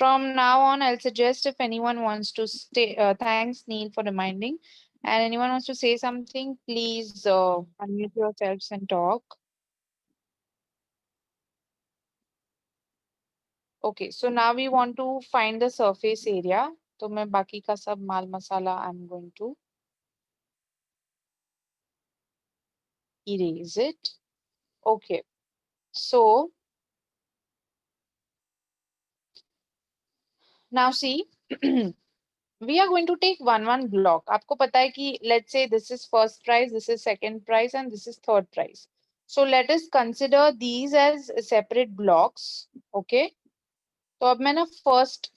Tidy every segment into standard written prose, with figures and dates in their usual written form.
From now on, I'll suggest if anyone wants to stay, thanks Neil for reminding, and anyone wants to say something, please unmute yourselves and talk. Okay, so now we want to find the surface area. तो मैं बाकी का सब माल मसाला I'm going to erase it. Okay, so now see, we are going to take one block. आपको पता है कि let's say this is first price, this is second price, and this is third price. So let us consider these as separate blocks. Okay. तो अब मैं ना first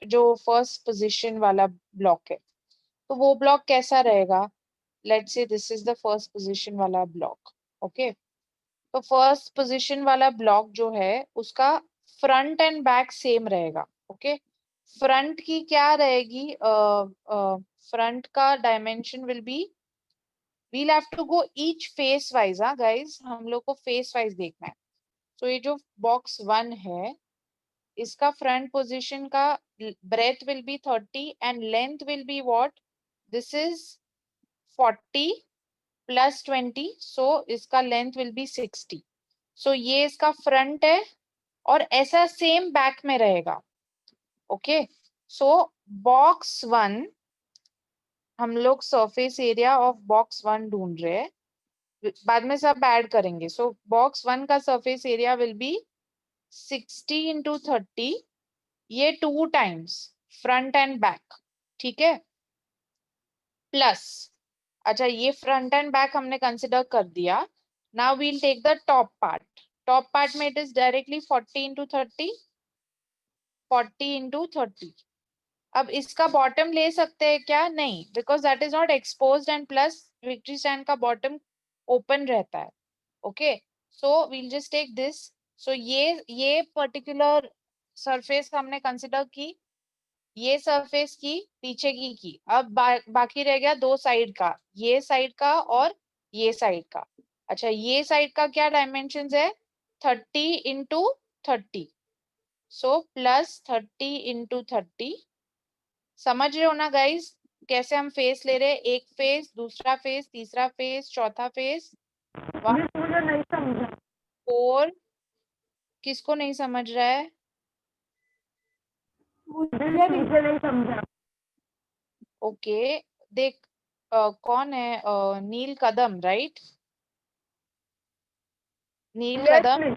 जो first position वाला block है, तो वो block कैसा रहेगा? Let's say this is the first position वाला block. Okay. तो first position वाला block जो है, उसका front and back same रहेगा. Okay. फ्रंट की क्या रहेगी? फ्रंट का dimension will be, we'll have to go each face wise. हाँ गाइज, हम लोग को फेस वाइज देखना है. तो ये जो बॉक्स 1 है, इसका फ्रंट पोजीशन का breadth will be 30 and length will be what? This is 40 plus 20, so इसका लेंथ विल बी 60. सो ये इसका फ्रंट है और ऐसा सेम बैक में रहेगा. ओके. सो बॉक्स 1, हम लोग सरफेस एरिया ऑफ बॉक्स 1 ढूंढ रहे हैं, बाद में सब ऐड करेंगे. सो बॉक्स 1 का surface area will B 60 into 30, ये 2 टाइम्स फ्रंट एंड बैक. ठीक है. प्लस, अच्छा ये फ्रंट एंड बैक हमने कंसिडर कर दिया. Now we'll take the top part. Top part में it is directly 40 into 30, 40 into 30. अब इसका बॉटम ले सकते हैं क्या? नहीं, because that is not exposed and plus victory stand का बॉटम ओपन रहता है. Okay. So we'll just take this. So ये पर्टिकुलर सरफेस हमने कंसिडर की, ये सरफेस की, पीछे की. अब बाकी रह गया दो साइड का, ये साइड का और ये साइड का. अच्छा, ये साइड का क्या डायमेंशन है? 30 इंटू 30. So plus 30 into 30. समझ रहे हो ना गाइज कैसे हम फेस ले रहे हैं? एक फेस, दूसरा फेस, तीसरा फेस, चौथा फेस. मुझे नहीं समझा. 4. किसको नहीं समझ रहा है? मुझे नहीं समझा. ओके. देख, कौन है? नील कदम, राइट? नील कदम.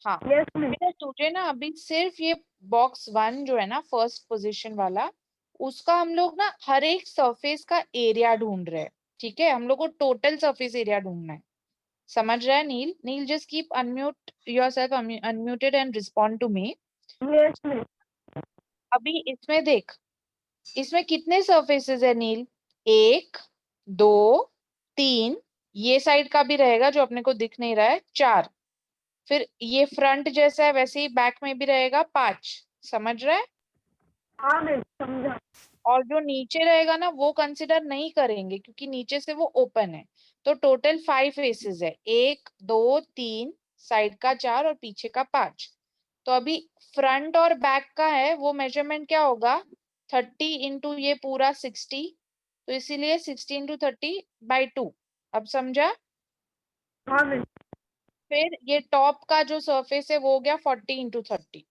हाँ. मेरा तुझे ना अभी सिर्फ ये बॉक्स 1 जो है ना, फर्स्ट पोजीशन वाला, उसका हम लोग ना हर एक सरफेस का एरिया ढूंढ रहे हैं. ठीक है. हम लोग को टोटल सरफेस एरिया ढूंढना है. समझ रहा है Neel? Neel, just keep unmute yourself, unmuted and respond to me. अभी इसमें देख, इसमें कितने सरफेसेस है नील? 1, 2, 3, ये साइड का भी रहेगा जो अपने को दिख नहीं रहा है, 4. फिर ये फ्रंट जैसा है वैसे ही बैक में भी रहेगा, 5. समझ रहा है? हाँ मैं समझा. और जो नीचे रहेगा ना, वो कंसिडर नहीं करेंगे क्योंकि नीचे से वो ओपन है. तो टोटल 5 फेसेस है, 1, 2, 3, साइड का 4 और पीछे का 5. तो अभी फ्रंट और बैक का है, वो मेजरमेंट क्या होगा? 30 इंटू ये पूरा 60. तो इसीलिए 60 इंटू 30/2. अब समझा? हाँ मैं. फिर ये टॉप का जो सरफेस है वो हो गया 40 इंटू 30.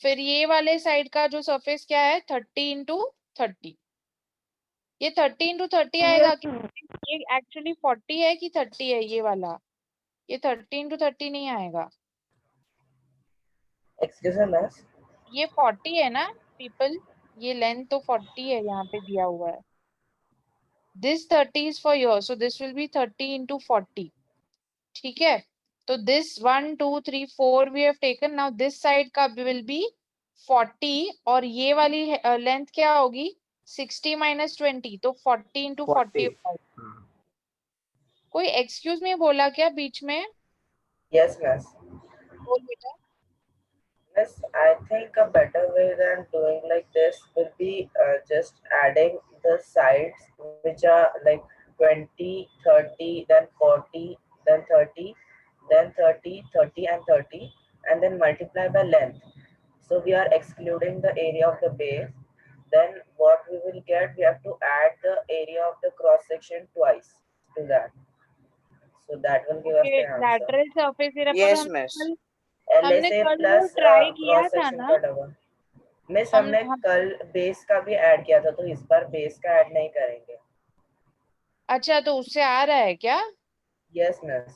फिर ये वाले साइड का जो सरफेस क्या है? 30 इंटू 30. ये 30 इंटू 30 आएगा कि ये एक्चुअली 40 है कि 30 है? ये वाला, ये 30 इंटू 30 नहीं आएगा. एक्सक्यूज मी, ये 40 है ना पीपल? ये लेंथ तो 40 है, यहाँ पे दिया हुआ है. This 30 is for yours, so this will be 30 into 40. ठीक है. तो this 1, 2, 3, 4 we have taken. Now this side का will be 40 और ये वाली लेंथ क्या होगी? 60 minus 20, तो 40 into 40. कोई एक्सक्यूज मी बोला क्या बीच में? yes miss. बोल बेटा. Miss, I think a better way than doing like this will be just adding the sides which are like 20, 30, then 40, then 30, then 30, 30 and 30, and then multiply by length. So we are excluding the area of the base. Then what we will get, we have to add the area of the cross section twice to that. So that will give us okay, the answer. Lateral surface area पर yes miss. हमने LSA कल वो plus try किया cross था section ना। का double. Miss हम हमने कल बेस का भी ऐड किया था, तो इस बार बेस का ऐड नहीं करेंगे। अच्छा, तो उससे आ रहा है क्या? Yes miss.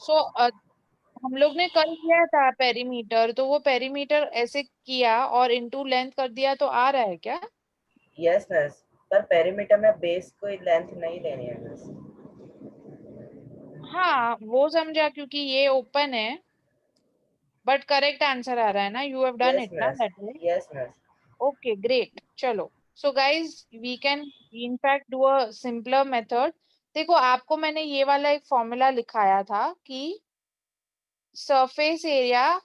सो हम लोग ने कल किया था पेरीमीटर, तो वो पेरीमीटर ऐसे किया और इनटू लेंथ कर दिया, तो आ रहा है क्या? यस मिस, पर पेरीमीटर में बेस को लेंथ नहीं देनी है मिस। हाँ, वो समझा, क्योंकि ये ओपन है, बट करेक्ट आंसर आ रहा है ना, you have done yes it ना miss, that way. Yes miss. Okay, great, चलो। So guys, we can in fact do a simpler method. देखो, आपको मैंने ये वाला एक फॉर्मूला लिखाया था कि surface area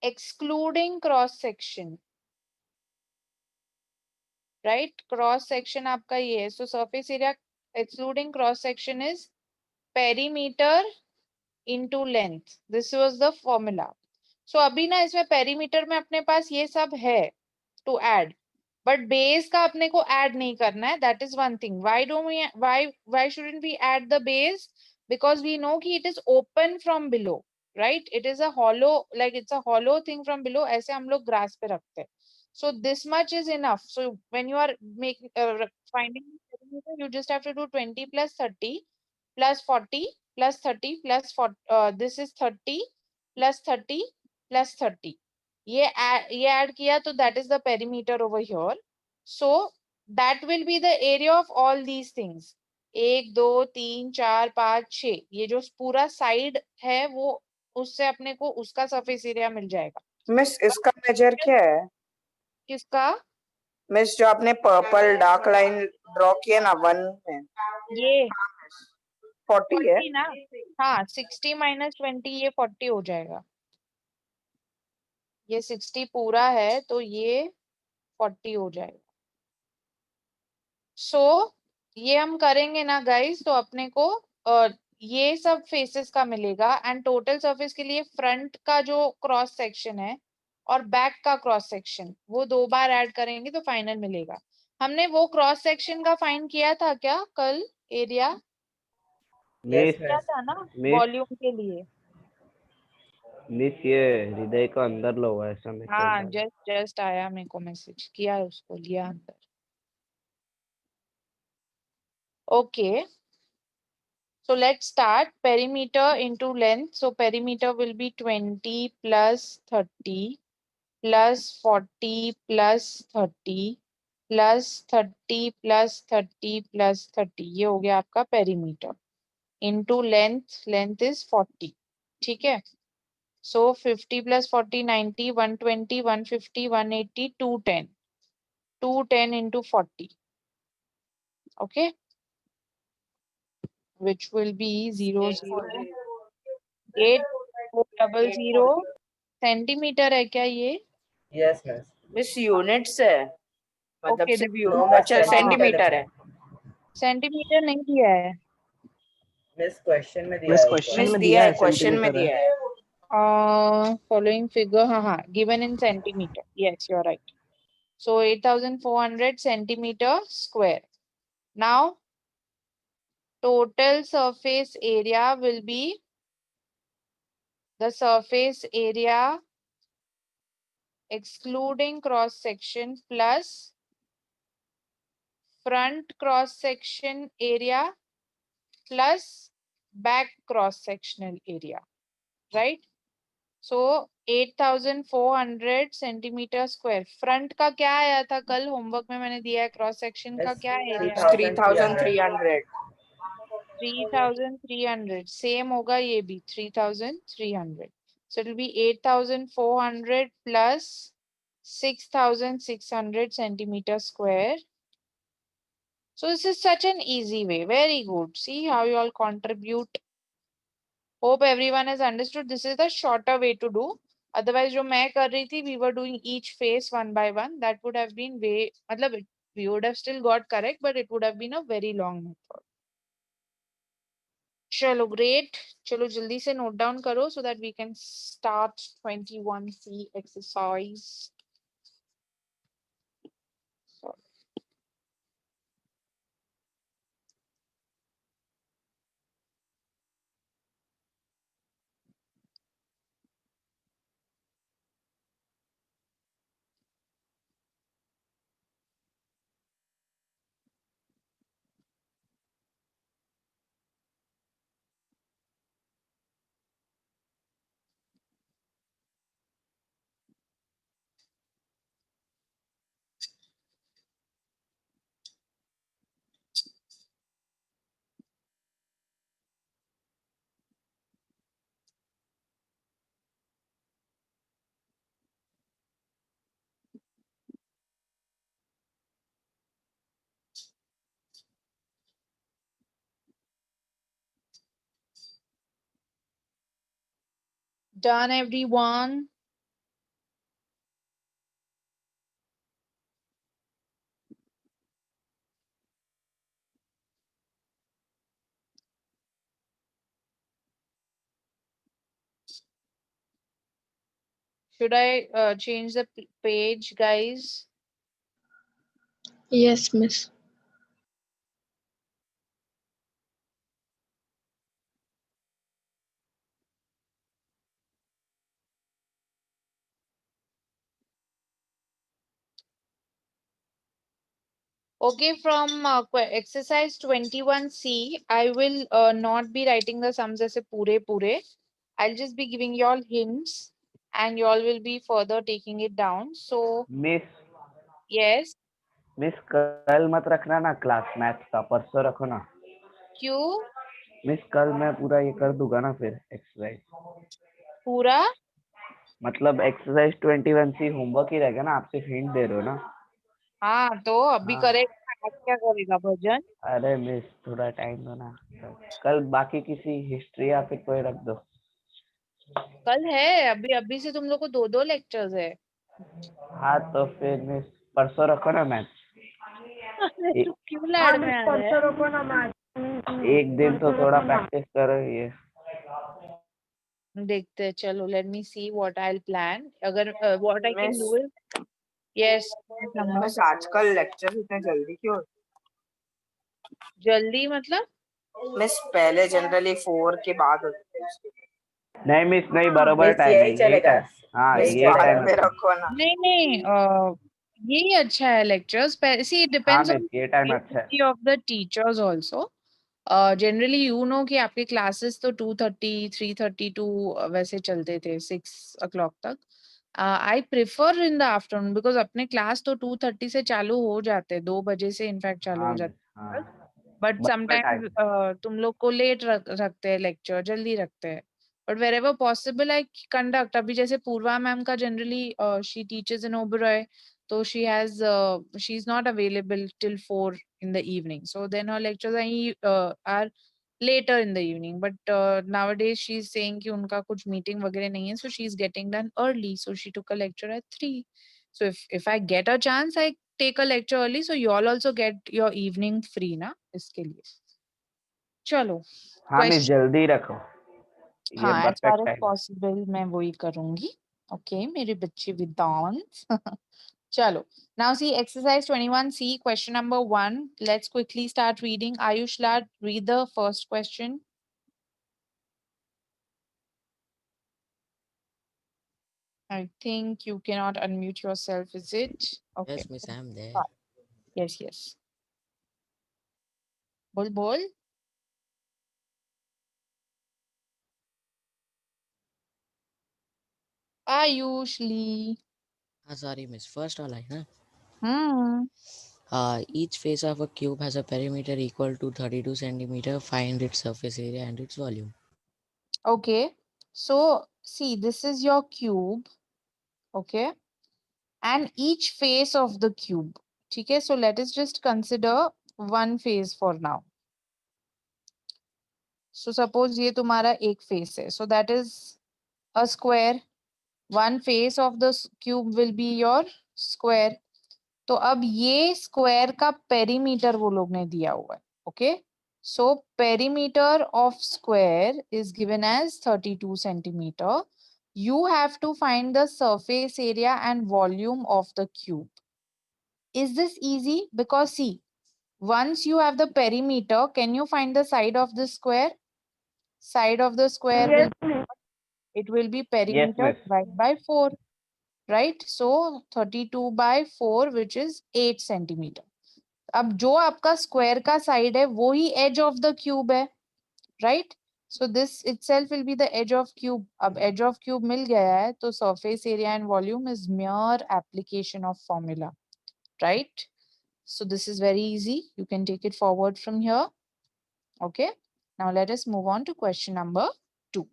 excluding cross section, right? Cross section आपका ये है, so surface area excluding cross section is perimeter into length. This was the formula. So अभी ना इसमें perimeter में अपने पास ये सब है to add, but base का अपने को add नहीं करना है. That is one thing. Why shouldn't we add the base? Because we know कि it is open from below, right? It is a hollow, like it's a hollow thing from below. ऐसे हम लोग grass पे रखते हैं. So this much is enough. So when you are making finding perimeter, you just have to do 20 plus 30 plus 40 plus 30 plus 40. This is 30 plus 30 plus 30. ये add किया, तो that is the perimeter over here. So that will be the area of all these things. 1 2 3 4 5 6, ये जो पूरा side है वो, उससे अपने को उसका सरफेस एरिया मिल जाएगा। मिस इसका मेजर क्या है? किसका? मिस जो आपने पर्पल डार्क लाइन ड्रॉ किया ना 1 में, ये 40 है 40 ना? हाँ, 60 minus 20, ये 40 हो जाएगा। ये 60 पूरा है, तो ये 40 हो जाएगा। सो ये हम करेंगे ना गाइस, तो अपने को ये सब फेसेस का मिलेगा, एंड टोटल सरफेस के लिए फ्रंट का जो क्रॉस सेक्शन है और बैक का क्रॉस सेक्शन, वो 2 बार ऐड करेंगे तो फाइनल मिलेगा। हमने वो क्रॉस सेक्शन का फाइंड किया था क्या कल? एरिया यस किया मिस। था ना मिस वॉल्यूम के लिए? मिस ये हृदय का अंदर लो ऐसा मैं हाँ, जस्ट आया मेरे को मैसेज, किया उसको, लिया अंदर। Okay, so let's start. Perimeter into length. So perimeter will be 20 plus 30 plus 40 plus 30 plus 30 plus 30 plus 30. ये हो गया आपका perimeter. Into length, length is 40. ठीक है? So 50 plus 40, 90, 120, 150, 180, 210. 210 into 40. Okay? Which will be 0, 0, 8400 centimetre है क्या ये? Yes miss. मिस यूनिट्स है, मतलब Okay, सिर्फ नो मिस, अच्छा सेंटीमीटर है। सेंटीमीटर नहीं दिया है। मिस क्वेश्चन में दिया मिस है क्वेश्चन ऊपर। मिस में दिया दिया है, है क्वेश्चन में सेंटीमीटर है। दिया है। फॉलोइंग फिगर, हाँ, given in centimetre, yes you are right. So 8400 centimeter square. Now total surface area will be the surface area excluding cross section plus front cross section area plus back cross sectional area, right? So 8400 centimetre square. Front का क्या आया था कल homework में, मैंने दिया है cross section का क्या एरिया है? 3300। 3300 सेम होगा ये भी 3300। So it will be 8400 plus 6600 centimeter square. So this is such an easy way. Very good. See how you all contribute. Hope everyone has understood. This is the shorter way to do. Otherwise, जो मैं कर रही थी, we were doing each face one by one. That would have been way, मतलब we would have still got correct, but it would have been a very long method. चलो great, चलो जल्दी से नोट डाउन करो so that we can start 21C exercise. Done, everyone? Should I change the page, guys? Yes, miss. Okay, from exercise 21C, I will not be writing the sums as a pure. I'll just be giving you all hints and you all will be further taking it down. So, miss yes, miss call मत रखना ना class maths का, परसों रखो ना। क्यों? Miss call मैं पूरा ये कर दूंगा ना फिर एक्सरसाइज। पूरा? मतलब एक्सरसाइज 21C होमवर्क ही रहेगा ना, आप सिर्फ हिंट दे रहे हो ना। हाँ, तो अभी हाँ। करेगा, आज क्या करेगा भजन? अरे मिस थोड़ा टाइम दो ना, कल बाकी किसी हिस्ट्री या फिर कोई रख दो। कल है, अभी अभी से तुम लोग को 2-2 लेक्चर्स है। हाँ तो फिर मिस परसों रखो ना मैथ्स। अरे तू क्यों हाँ लाड़ में मिस आ रहा है? परसों रखो ना मैच। एक दिन तो परसों थोड़ा रखो ना। प्रैक्टिस करो ये। देखते हैं, चलो let me see what I will plan. अगर what I can miss do is, yes, miss आजकल लेक्चर इतने जल्दी क्यों? जल्दी मतलब? मिस पहले जनरली 4 के बाद होते थे उसके। नहीं मिस नहीं, हाँ, बरोबर मिस टाइम है यही ये चलेगा, टाइम। हाँ मिस यही ये बाद टाइम चलेगा। में अच्छा। रखो ना। नहीं नहीं, यही अच्छा है लेक्चर्स। सी इट हाँ डिपेंड्स मिस ऑन ये टाइम अच्छा है। Of the teachers also. Generally you know कि आपके क्लासेस तो 2:30 3:30 टू वैसे चलते थे 6 o'clock तक। I prefer in the afternoon because अपने क्लास तो 2:30 से चालू हो जाते हैं, 2 बजे से इनफैक्ट चालू हाँ हो मिस जाते हाँ हैं। बट बरोबर टाइम। समटाइम्स तुम लोग को लेट रखते हैं, लेक्चर जल्दी रखते हैं। But wherever possible I conduct. अभी जैसे पूर्वा मैम का generally she teachers in Oberoi, तो she is not available till 4 in the evening, so then her lectures are later in the evening, but nowadays she's saying कि उनका कुछ meeting वगैरह नहीं है, so she's getting done early, so she took a lecture at 3. So if I get a chance, I take a lecture early, so you all also get your evening free ना इसके लिए। चलो हाँ miss question, जल्दी रखो, ये हाँ as far perfect as time है। possible मैं वही करूँगी। ओके मेरे बच्चे Vidwans. Chalo. Now see exercise 21C, question number 1. Let's quickly start reading. Ayush lad, read the first question. I think you cannot unmute yourself, is it? Okay. Yes, miss, I'm there. Fine. Yes, yes. Bol bol. Ayush Lee. Sorry, miss. First all, I na. Hmm. Each face of a cube has a perimeter equal to 32 centimeter. Find its surface area and its volume. Okay. So see, this is your cube. Okay. And each face of the cube. Okay. So let us just consider one face for now. So suppose ये तुम्हारा एक face है. So that is a square. One face of the cube will be your square. तो अब ये square का perimeter वो लोग ने दिया हुआ है, okay. So perimeter of square is given as 32 centimeter. You have to find the surface area and volume of the cube. Is this easy? Because see, once you have the perimeter, can you find the side of the square? Side of the square will, Yes, miss. it will be Yes, perimeter miss. divided by 4, right? So 32 by 4, which is 8 centimeter. अब जो आपका square का side है वो ही edge of the cube है, right? So this itself will be the edge of cube. अब edge of cube मिल गया है तो surface area and volume is mere application of formula, right? So this is very easy. You can take it forward from here. Okay. Now let us move on to question number 2.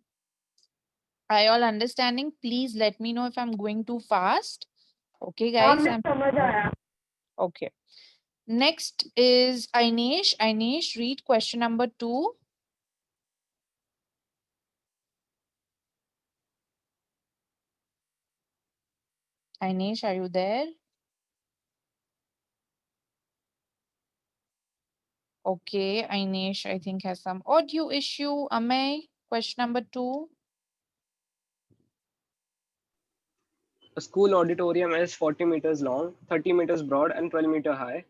Are you all understanding? Please let me know if I'm going too fast. Okay, हाँ guys. Miss, समझ आया. Okay. Next is Ainesh. Ainesh, read question number 2. Ainesh, are you there? Okay, Ainesh, I think has some audio issue. Amay, question number 2. A school auditorium is 40 meters long, 30 meters broad, and 12 meter high.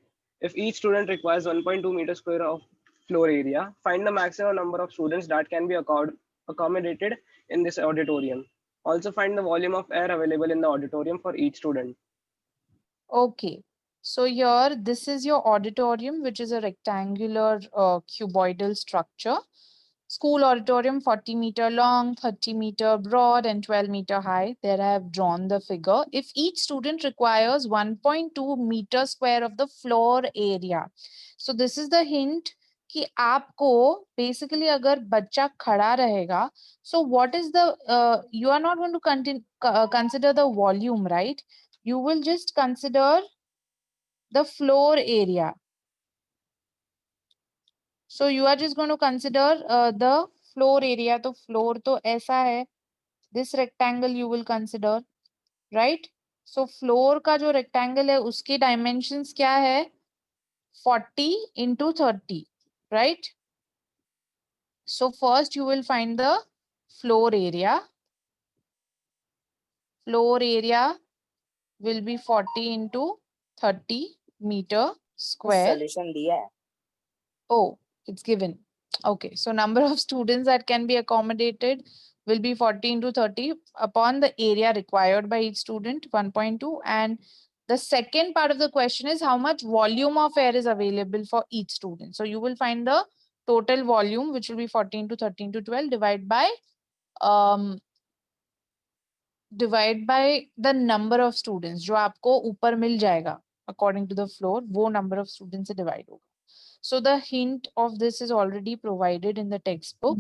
If each student requires 1.2 meter square of floor area, find the maximum number of students that can be accommodated in this auditorium. Also find the volume of air available in the auditorium for each student. Okay, so here this is your auditorium, which is a rectangular cuboidal structure. School auditorium 40 meter long, 30 meter broad, and 12 meter high. There I have drawn the figure. If each student requires 1.2 meter square of the floor area. So this is the hint कि आपको basically अगर बच्चा खड़ा रहेगा, so what is the you are not going to consider the volume, right? You will just consider the floor area. So you are just going to consider the floor area. तो floor तो ऐसा है. This rectangle you will consider, right? So floor का जो rectangle है उसकी dimensions क्या है? 40 into 30, right? So first you will find the floor area. Floor area will be 40 into 30 meter square. solution दिया है. Oh, it's given. Okay, so number of students that can be accommodated will be 40 into 30 upon the area required by each student, 1.2. And the second part of the question is how much volume of air is available for each student. So you will find the total volume, which will be 40 into 30 into 12, divide by the number of students जो आपको ऊपर मिल जाएगा according to the floor, वो number of students से divide होगा. So the hint of this is already provided in the textbook.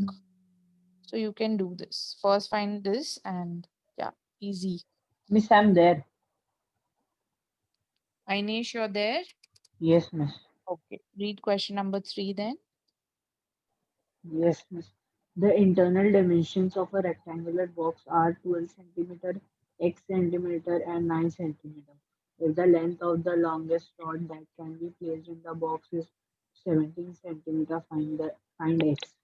So you can do this. First find this and yeah, easy. Miss, I'm there. Ainesh, you're there? Yes, miss. Okay. Read question number 3 then. Yes, miss. The internal dimensions of a rectangular box are 12 centimeter, x centimeter, and 9 centimeter. If the length of the longest rod that can be placed in the box is 17 centimeter, find x.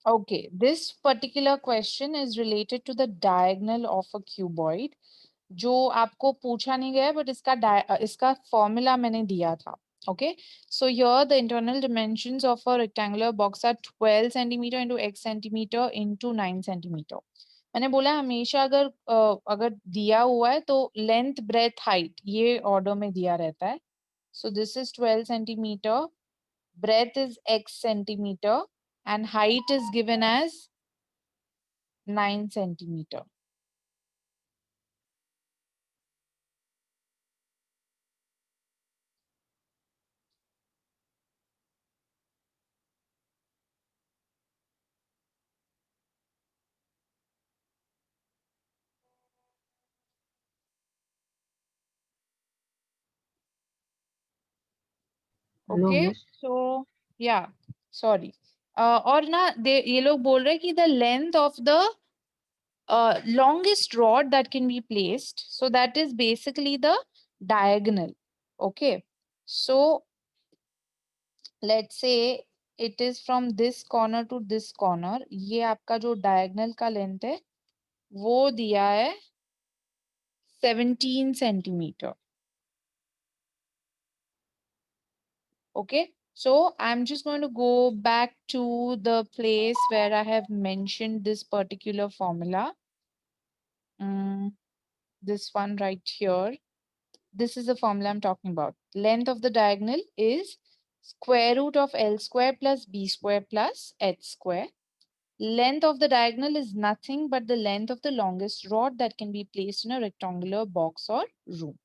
Okay. This particular question is related to the diagonal of a cuboid. जो आपको पूछा नहीं गया but इसका formula मैंने दिया था. Okay, so here the internal dimensions of a rectangular box are 12 centimeter into x centimeter into 9 centimeter. मैंने बोला हमेशा अगर दिया हुआ है तो length, breadth, height ये order में दिया रहता है. So this is 12 centimeter, breadth is x centimeter, and height is given as 9 centimeter. Hello, Okay, miss. so yeah, sorry. और ना ये लोग बोल रहे हैं कि the length of the longest rod that can be placed, so that is basically the diagonal. Okay, so let's say it is from this corner to this corner. ये आपका जो diagonal का length है वो दिया है 17 centimeter. Okay, so I'm just going to go back to the place where I have mentioned this particular formula. This one right here. This is the formula I'm talking about. Length of the diagonal is square root of L square plus B square plus H square. Length of the diagonal is nothing but the length of the longest rod that can be placed in a rectangular box or room.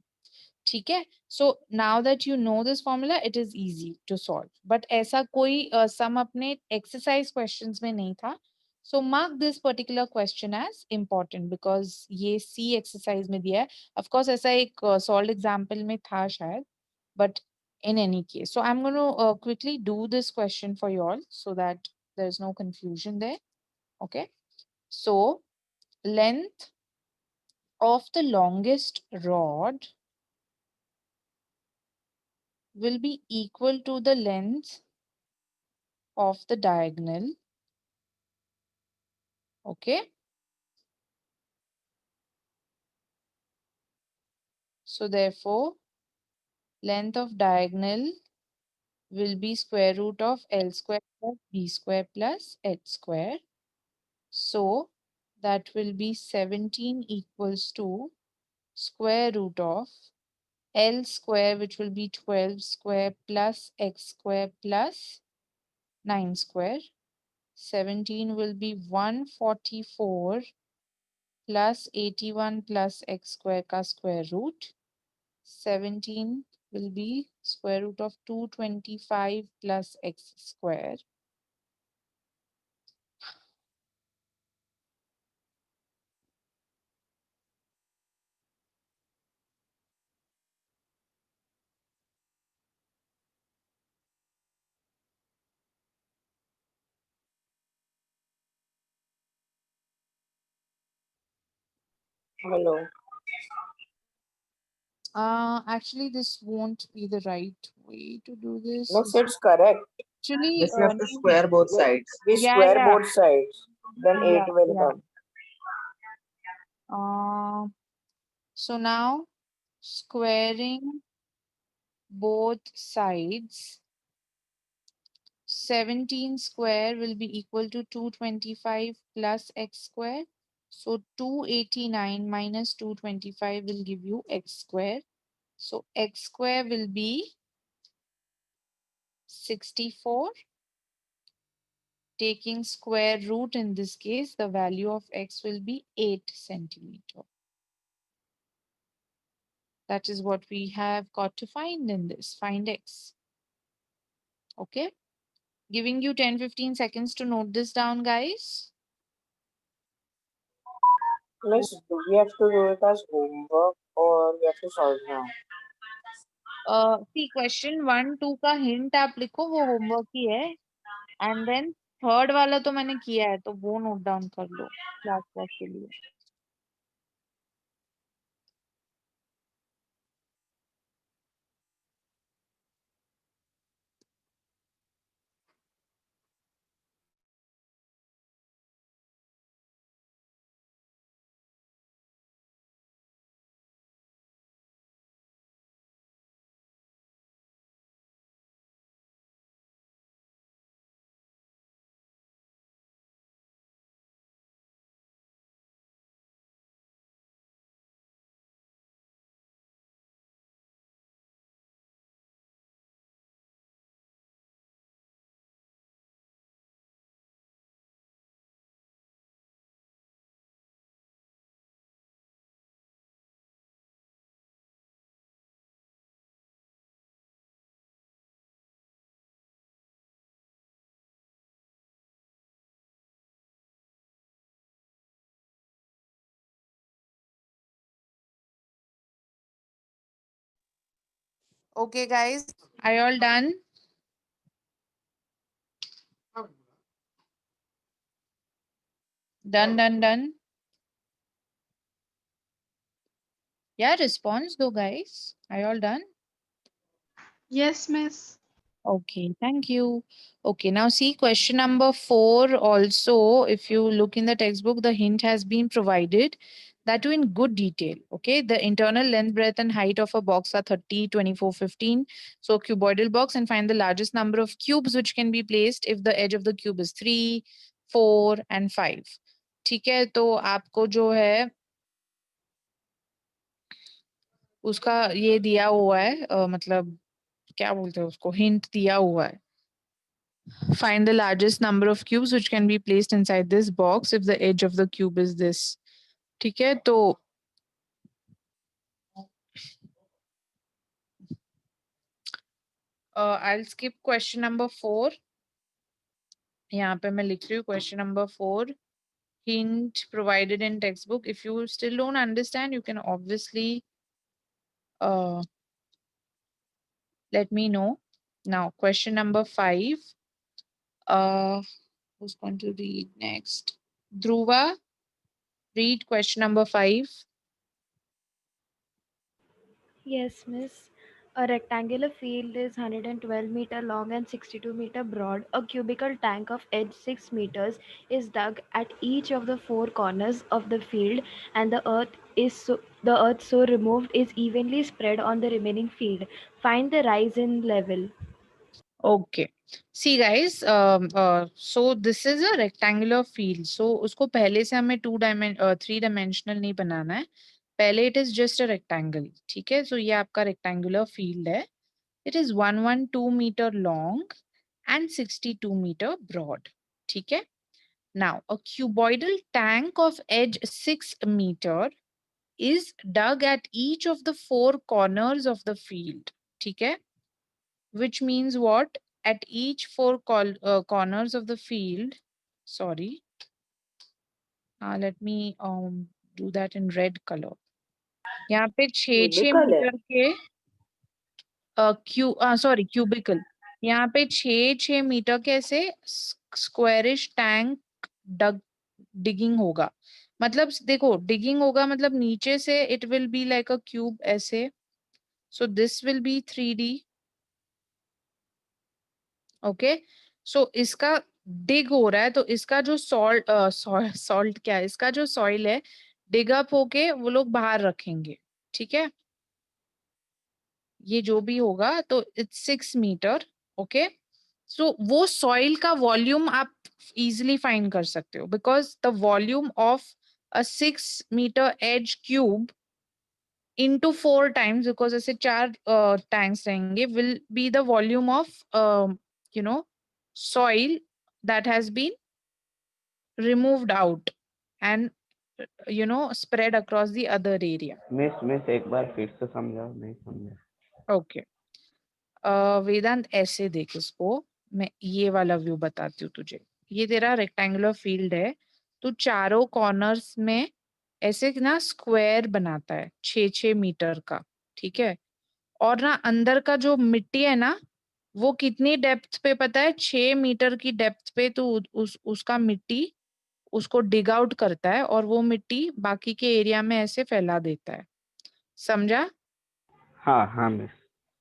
ठीक है, so now that you know this formula it is easy to solve, but ऐसा कोई sum अपने exercise questions में नहीं था, so mark this particular question as important because ये C exercise में दिया है. Of course ऐसा एक solved example में था शायद, but in any case, so I'm going to quickly do this question for you all so that there is no confusion there. Okay, so length of the longest rod will be equal to the length of the diagonal. Okay. So therefore, length of diagonal will be square root of L square plus B square plus H square. So that will be 17 equals to square root of L square, which will be 12 square plus X square plus 9 square. 17 will be 144 plus 81 plus X square ka square root. 17 will be square root of 225 plus X square. Hello. Actually, this won't be the right way to do this. Yes, it's correct. Actually, Just you have to no. square both sides. We Yeah, square yeah. both sides. Then Yeah, 8 will yeah. come. So now squaring both sides, 17 square will be equal to 225 plus X square. So 289 minus 225 will give you X square. So X square will be 64. Taking square root in this case, the value of X will be 8 centimeter. That is what we have got to find in this. Find X. Okay. Giving you 10-15 seconds to note this down, guys. Miss, do we have to do it as homework or we have to solve now? See, question 1, 2 का hint आप लिखो, वो homework ही है. And then third वाला तो मैंने किया है, तो वो note down कर लो class के लिए. Okay, guys, are you all done? Done. Yeah, response though, guys. Are you all done? Yes, miss. Okay, thank you. Okay, now see question number 4 also, if you look in the textbook, the hint has been provided, that too in good detail. Okay, the internal length, breadth and height of a box are 30, 24, 15. So cuboidal box, and find the largest number of cubes which can be placed if the edge of the cube is 3, 4 and 5. ठीक है, तो आपको जो है उसका ये दिया हुआ है, मतलब क्या बोलते हैं उसको, हिंट दिया हुआ है. Find the largest number of cubes which can be placed inside this box if the edge of the cube is this. ठीक है, तो I'll skip question number 4. यहाँ पे मैं लिख रही हूँ question number 4. Hint provided in textbook. If you still don't understand, you can obviously let me know. Now, question number 5. Who's going to read next? Dhruva, read question number 5. Yes, miss. A rectangular field is 112-meter long and 62-meter broad. A cubical tank of edge 6 meters is dug at each of the 4 corners of the field, and the earth so removed is evenly spread on the remaining field. Find the rise in level. Okay. See guys, so this is a rectangular field. So उसको पहले से हमें 3 dimensional नहीं बनाना है. पहले it is just a rectangle. ठीक है, so ये आपका rectangular field है. It is 112 meter long and 62 meter broad. ठीक है. Now a cuboidal tank of edge 6 meter is dug at each of the 4 corners of the field. ठीक है. Which means what? At each 4 corners of the field, sorry, let me do that in red color. यहाँ पे 6 Cubicle है. Metre के sorry cubicle, यहाँ पे 6 metre के ऐसे स्क्वायरिश टैंक डिगिंग होगा. मतलब देखो, डिगिंग होगा मतलब नीचे से it will be like a cube ऐसे. So this will be 3D. Okay, so इसका डिग हो रहा है, तो इसका जो सॉल्ट क्या है, इसका जो सॉइल है डिग अप होके वो लोग बाहर रखेंगे. ठीक है, ये जो भी होगा तो इट्स 6 मीटर. ओके, सो वो सॉइल का वॉल्यूम आप इजिली फाइंड कर सकते हो, because the volume of a 6 metre edge cube into 4 times, because ऐसे 4 tanks रहेंगे, will be the volume of you know soil that has been removed out and spread across the other area. Miss एक बार फिर से समझाओ, नहीं समझा. Okay. वेदांत ऐसे देख इसको, मैं ये वाला व्यू बताती हूँ तुझे. ये तेरा रेक्टेंगुलर फील्ड है, तो चारों कॉर्नर्स में ऐसे ना स्क्वायर बनाता है 6 मीटर का. ठीक है, और ना अंदर का जो मिट्टी है ना, वो कितनी डेप्थ पे पता है? 6 मीटर की डेप्थ पे तो उसका मिट्टी उसको डिग आउट करता है, और वो मिट्टी बाकी के एरिया में ऐसे फैला देता है. समझा? हाँ हाँ मिस.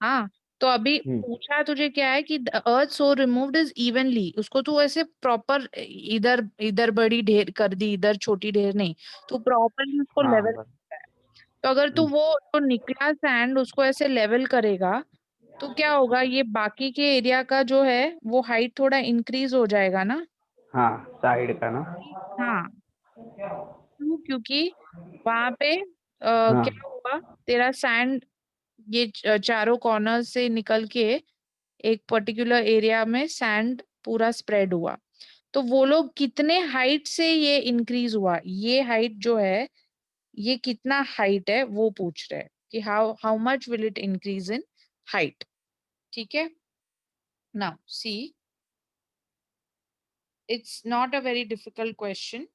हाँ, तो अभी पूछा तुझे क्या है कि अर्थ सो रिमूव्ड इज इवनली, उसको तू ऐसे प्रॉपर इधर इधर बड़ी ढेर कर दी, इधर छोटी ढेर नहीं, तू प्रॉपरली उसको हाँ लेवल. बस. तो अगर तू वो जो निकला सैंड उसको ऐसे लेवल करेगा, तो क्या होगा, ये बाकी के एरिया का जो है वो हाइट थोड़ा इंक्रीज हो जाएगा ना. हाँ, साइड का ना. हाँ, क्योंकि वहां पे हाँ क्या हुआ, तेरा सैंड ये चारों कॉर्नर से निकल के एक पर्टिकुलर एरिया में सैंड पूरा स्प्रेड हुआ. तो वो लोग कितने हाइट से ये इंक्रीज हुआ, ये हाइट जो है ये कितना हाइट है वो पूछ रहे हैं कि how how much will it increase in height. ठीक है, now see, it's not a very difficult question.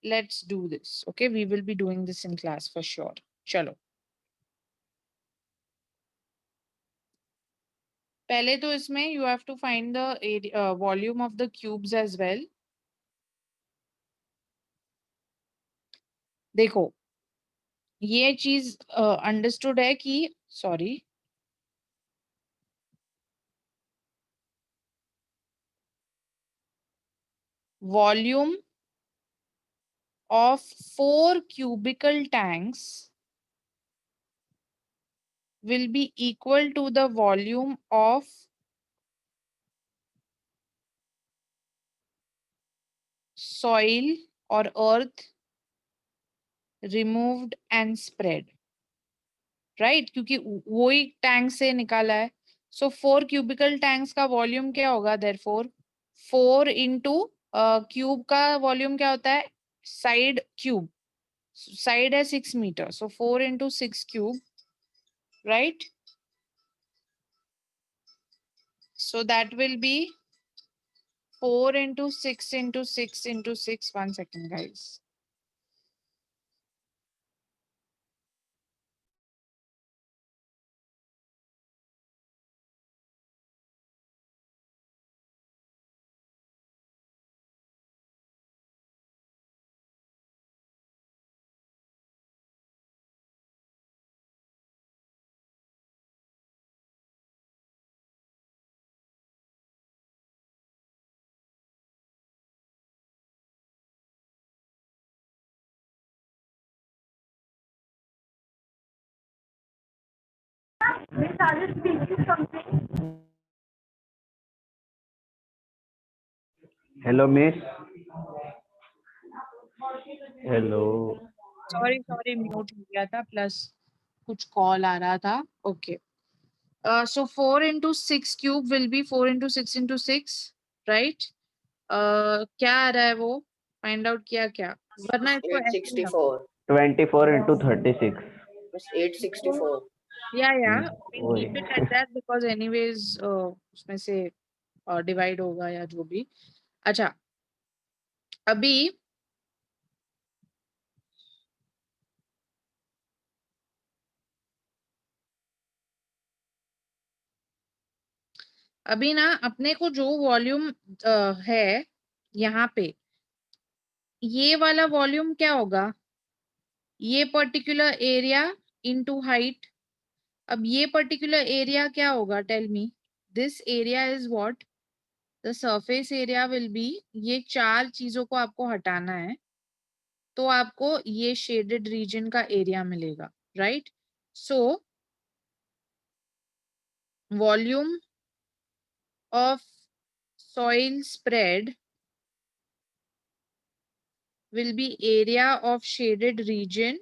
Let's do this. Okay, we will be doing this in class for sure. चलो, पहले तो इसमें you have to find the volume of the cubes as well. देखो, ये चीज understood है कि, sorry, volume of 4 cubical tanks will be equal to the volume of soil or earth removed and spread, right? क्योंकि वो ही tank से निकाला है. So 4 cubical tanks का वॉल्यूम क्या होगा? Therefore 4 into क्यूब का वॉल्यूम क्या होता है? Side cube. साइड है 6 metre. So 4 into 6 cube, right? So that will be 4 into 6 into 6 into 6. 1 second, guys. Miss, are you speaking something? Hello, miss. Hello. Sorry, mute हो गया था. Plus कुछ call आ रहा था. Okay. So 4 into 6 cube will be 4 into 6 into 6, right? क्या आ रहा है वो? Find out किया क्या? वरना इसको ऐसे ही रखो. 864. 24 into 36. It's 864. Yeah. We वही. keep it at that because anyways उसमें से divide होगा या जो भी. अच्छा. अभी ना अपने को जो वॉल्यूम है यहाँ पे, ये वाला वॉल्यूम क्या होगा? ये पर्टिकुलर एरिया इनटू हाइट. अब ये पर्टिकुलर एरिया क्या होगा? Tell me. This area is what? The surface area will be. ये 4 चीजों को आपको हटाना है तो आपको ये शेडेड रीजन का एरिया मिलेगा, right? So volume of soil spread will be area of shaded region,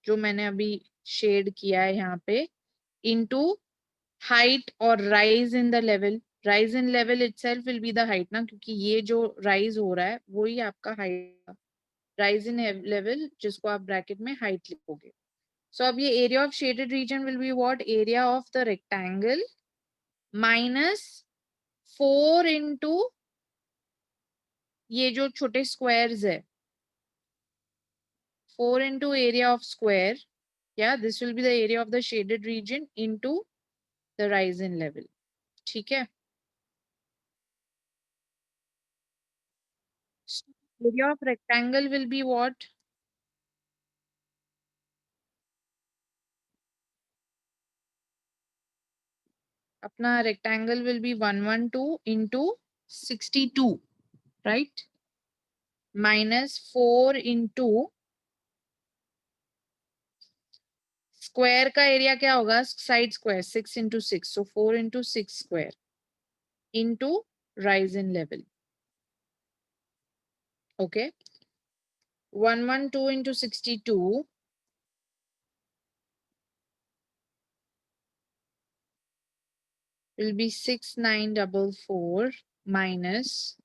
जो मैंने अभी शेड किया है यहाँ पे, into height or rise in the level. Rise in level itself will be the height ना, क्योंकि ये जो rise हो रहा है वो ही आपका height. Rise in level जिसको आप ब्रैकेट में height लिखोगे. So अब ये area of shaded region will be what? Area of the rectangle minus 4 into ये जो छोटे squares है, 4 into area of square. Yeah, this will be the area of the shaded region into the rise in level. ठीक है? So area of rectangle will be what? अपना rectangle will be 112 into 62, right? Minus 4 into square का area क्या होगा? Side square 6 into 6. So 4 into 6 square into rise in level. Okay. 112 into 62 will be 6944 minus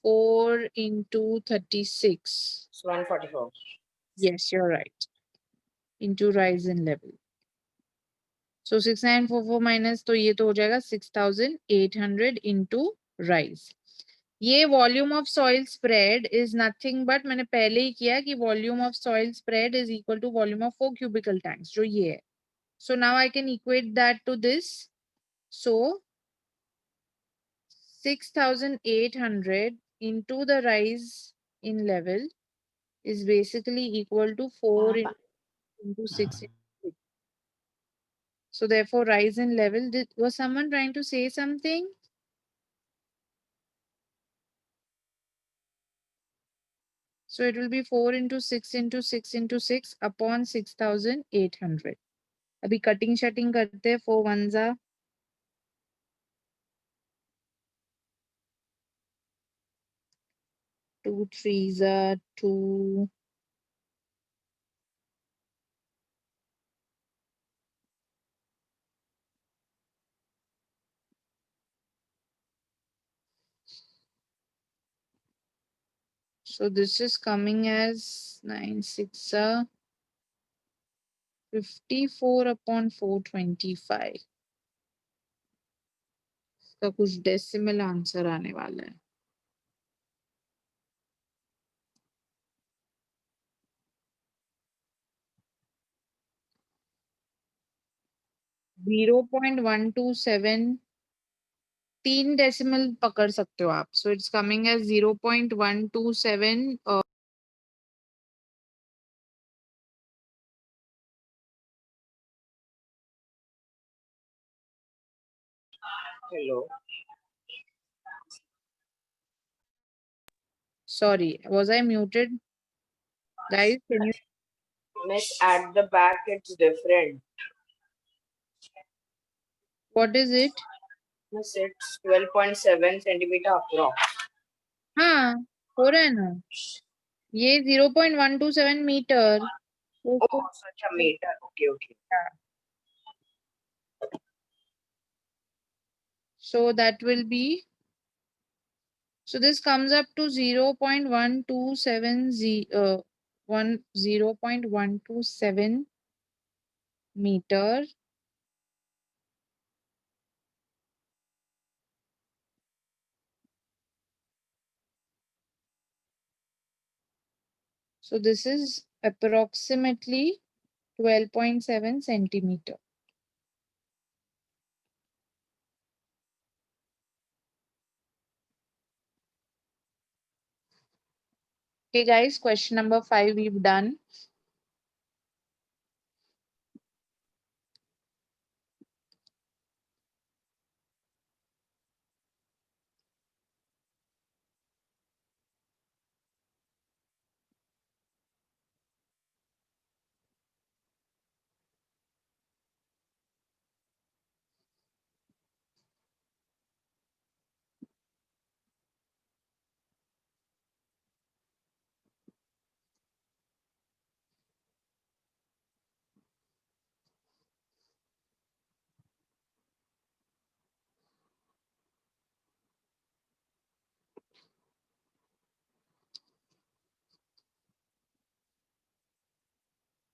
4 into 36. It's 144. Yes, you're right. Into rise in level. So 6944 minus तो ये तो हो जाएगा 6800 into rise. ये volume of soil spread is nothing but मैंने पहले ही किया कि volume of soil spread is equal to volume of 4 cubical tanks जो ये है. So now I can equate that to this. So 6800 into the rise in level is basically equal to 4 into 6. So therefore rise in level, was someone trying to say something? So it will be 4 into 6 into 6 into 6 upon 6,800. अभी cutting shutting करते हैं. 4 ones are 2 threes are 2. So this is coming as 9 6 are 54 upon 425. इसका कुछ decimal answer आने वाला है. Zero point one two seven 3 decimal पकड़ सकते हो आप. So it's coming as 0.127. Hello. Sorry, was I muted? Guys, can you? Miss, at the back it's different. What is it? Miss, it's 12.7 centimeter approx. हाँ, हो रहा है ना. ये 0.127 metre. Oh, such a meter. Okay, okay. So that will be. So this comes up to 0.127 0.127 meter. So this is approximately 12.7 centimeter. Okay, guys, question number 5 we've done.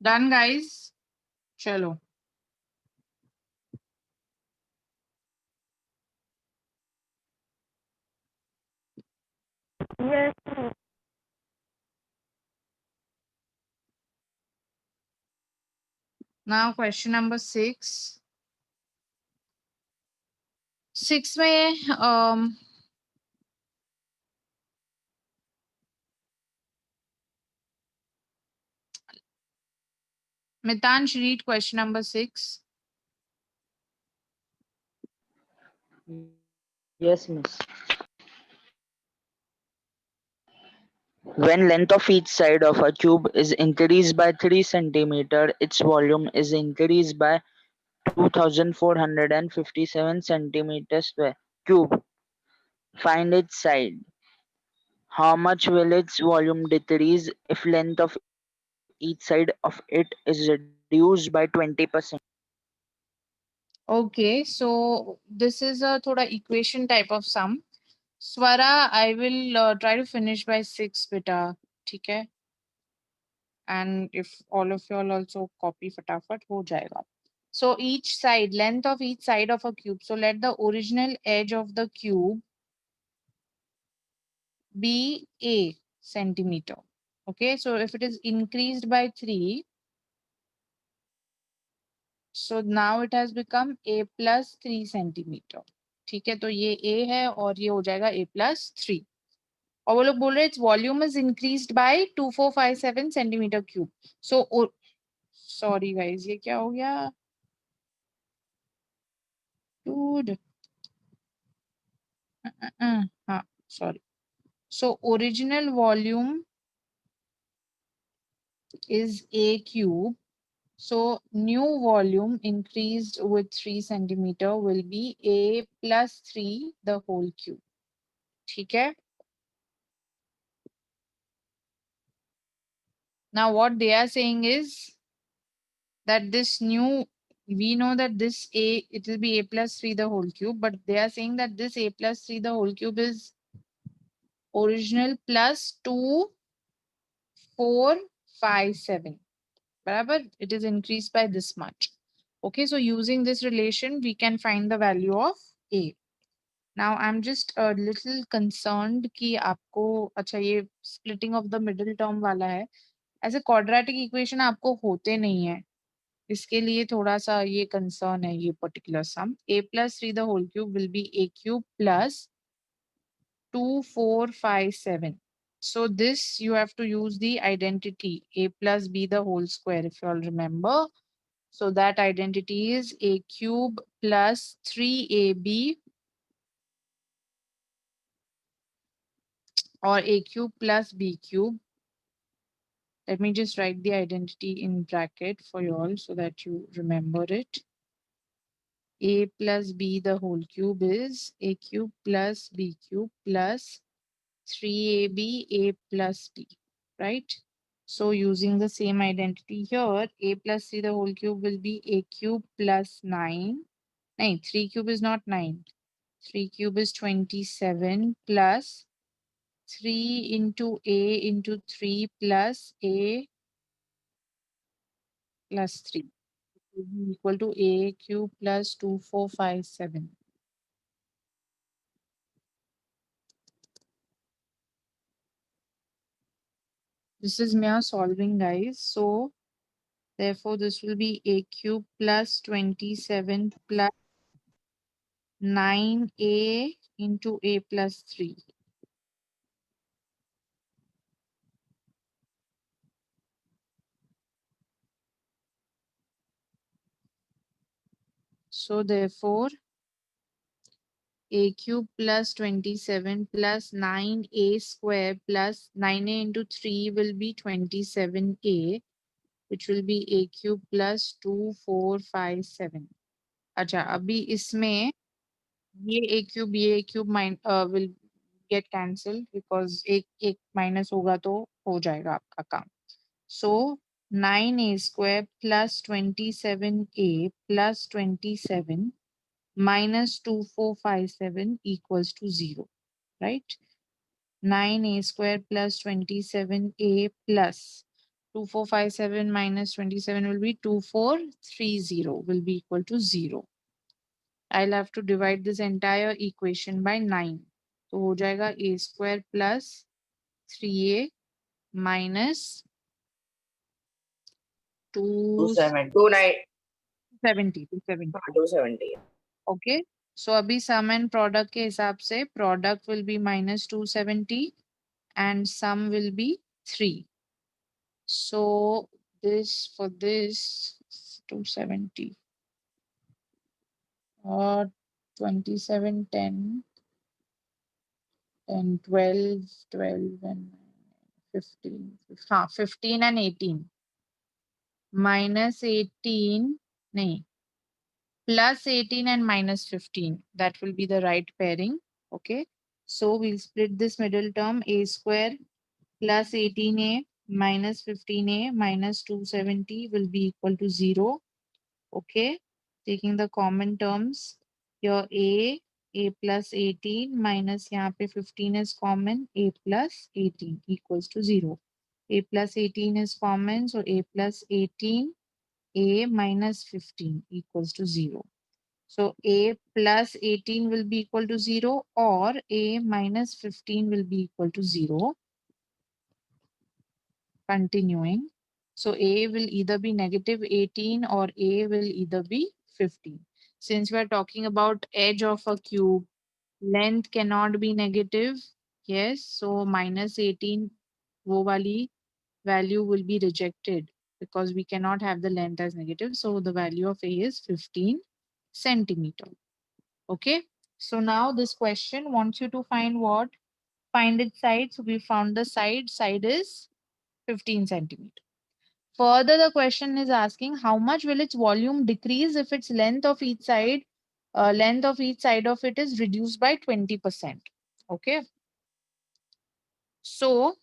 Done, guys? Chalo. Yes. Now question number 6. 6 में Mitansh, read question number 6. Yes, miss. When length of each side of a cube is increased by 3 centimeter, its volume is increased by 2457 centimeters square cube. Find its side. How much will its volume decrease if length of each side of it is reduced by 20%? Okay, so this is a thoda equation type of sum. Swara, I will try to finish by 6 beta. Okay? And if all of you all also copy fatafat, ho jayega. So each side, length of each side of a cube. So let the original edge of the cube be a centimeter. Okay, so if it is increased by 3, so now it has become a plus 3 centimeter. ठीक है, तो ये a है और ये हो जाएगा a plus 3. और वो लोग बोल रहे हैं volume is increased by 2457 centimetre cube. So sorry guys, ये क्या हो गया dude? हाँ, sorry. So original volume is A cube. So new volume increased with 3 centimeter will be A plus 3 the whole cube. ठीक है? Now what they are saying is that this new, we know that this A, it will be A plus 3 the whole cube, but they are saying that this A plus 3 the whole cube is original plus 2, 4, 5, 7. Barabar, it is increased by this much. Okay, so using this relation, we can find the value of A. Now I'm just a little concerned कि आपको अच्छा ये splitting of the middle term वाला है, ऐसे quadratic equation आपको होते नहीं है, इसके लिए थोड़ा सा ये concern है ये particular sum. A plus 3 the whole cube will be A cube plus 2, 4, 5, 7. So this you have to use the identity A plus B the whole square if you all remember. So that identity is A cube plus 3AB or A cube plus B cube. Let me just write the identity in bracket for you all so that you remember it. A plus B the whole cube is A cube plus B cube plus 3AB A plus B, right? So using the same identity here, A plus C the whole cube will be A cube plus 9. No, 3 cube is not 9. 3 cube is 27 plus 3 into A into 3 plus A plus 3 will be equal to A cube plus 2, 4, 5, 7. This is mere solving, guys. So therefore this will be A cube plus 27 plus 9A into A plus 3. So therefore A cube plus 27 plus 9A square plus 9A into 3 will be 27A, which will be A cube plus 2, 4, 5, 7. अच्छा अभी इसमें ये A cube will get cancelled because एक एक minus होगा तो हो जाएगा आपका काम. So 9A square plus 27A plus 27 minus 2457 equals to 0, right? 9A square plus 27A plus 2457 minus 27 will be 2430 will be equal to 0. I'll have to divide this entire equation by 9. तो हो जाएगा A square plus 3A minus 270. 270. 270. Okay. So अभी sum and product के हिसाब से product will be minus 270 and sum will be 3. So this for this 270 or 27, 10 and 12, 12 and 15, 15 and 18 minus 18, nahi, plus 18 and minus 15. That will be the right pairing. Okay. So we'll split this middle term A square plus 18A minus 15A minus 270 will be equal to 0. Okay. Taking the common terms, your A plus 18 minus यहाँ पे 15 is common, A plus 18 equals to 0. A plus 18 is common, so A plus 18, A minus 15 equals to 0. So A plus 18 will be equal to 0 or A minus 15 will be equal to 0. Continuing. So A will either be negative 18 or A will either be 15. Since we are talking about edge of a cube, length cannot be negative. Yes, so minus 18, wo wali value will be rejected because we cannot have the length as negative. So the value of A is 15 centimeter. Okay. So now this question wants you to find what? Find its side. So we found the side. Side is 15 centimeter. Further, the question is asking how much will its volume decrease if its length of each side of it is reduced by 20%. Okay. So,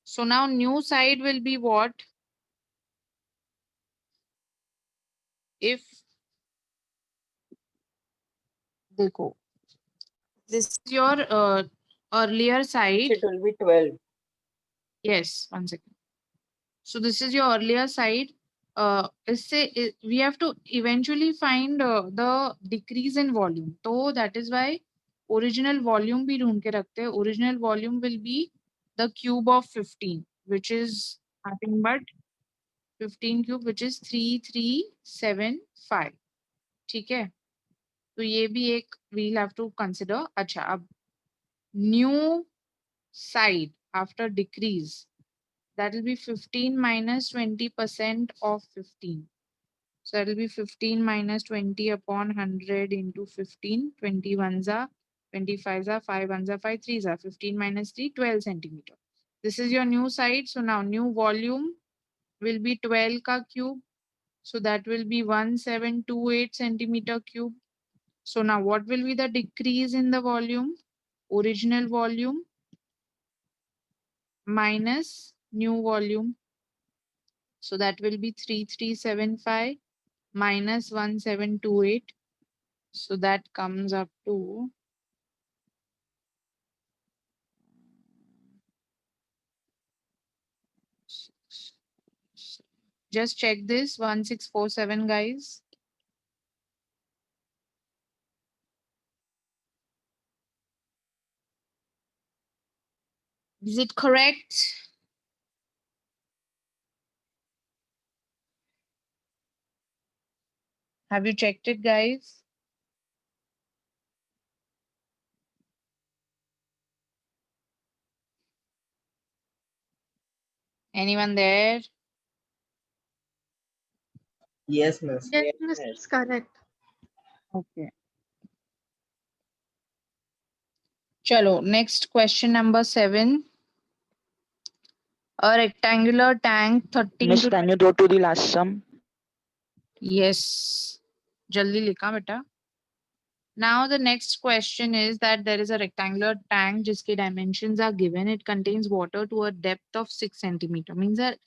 so now new side will be what? If देखो, this is your earlier side. It will be 12. Yes, 1 second. So this is your earlier side. We have to eventually find the decrease in volume. So that is why original volume भी ढूंढ के रखते हैं. Original volume will be the cube of 15, which is nothing but 15 cube, which is 3375. ठीक है? तो ये भी एक we'll have to consider. अच्छा, अब new side after decrease, that will be 15 minus 20% of 15. So that will be 15 minus 20 upon 100 into 15. 20 ones are 25 are 5 ones are 5 3s are 15 minus 3 12 centimeter. This is your new side. So now new volume will be 12 ka cube. So that will be 1728 centimeter cube. So now what will be the decrease in the volume? Original volume minus new volume. So that will be 3375 minus 1728. So that comes up to just check this 1647, guys. Is it correct? Have you checked it, guys? Anyone there? Yes, miss. Yes, miss, it's correct. Okay. Chalo, next question number 7. A rectangular tank 13 Miss, to can you go to the last sum? yes. Jaldi likha beta. Now the next question is that there is a rectangular tank jiske dimensions are given. It contains water to a depth of 6 centimeter. Means that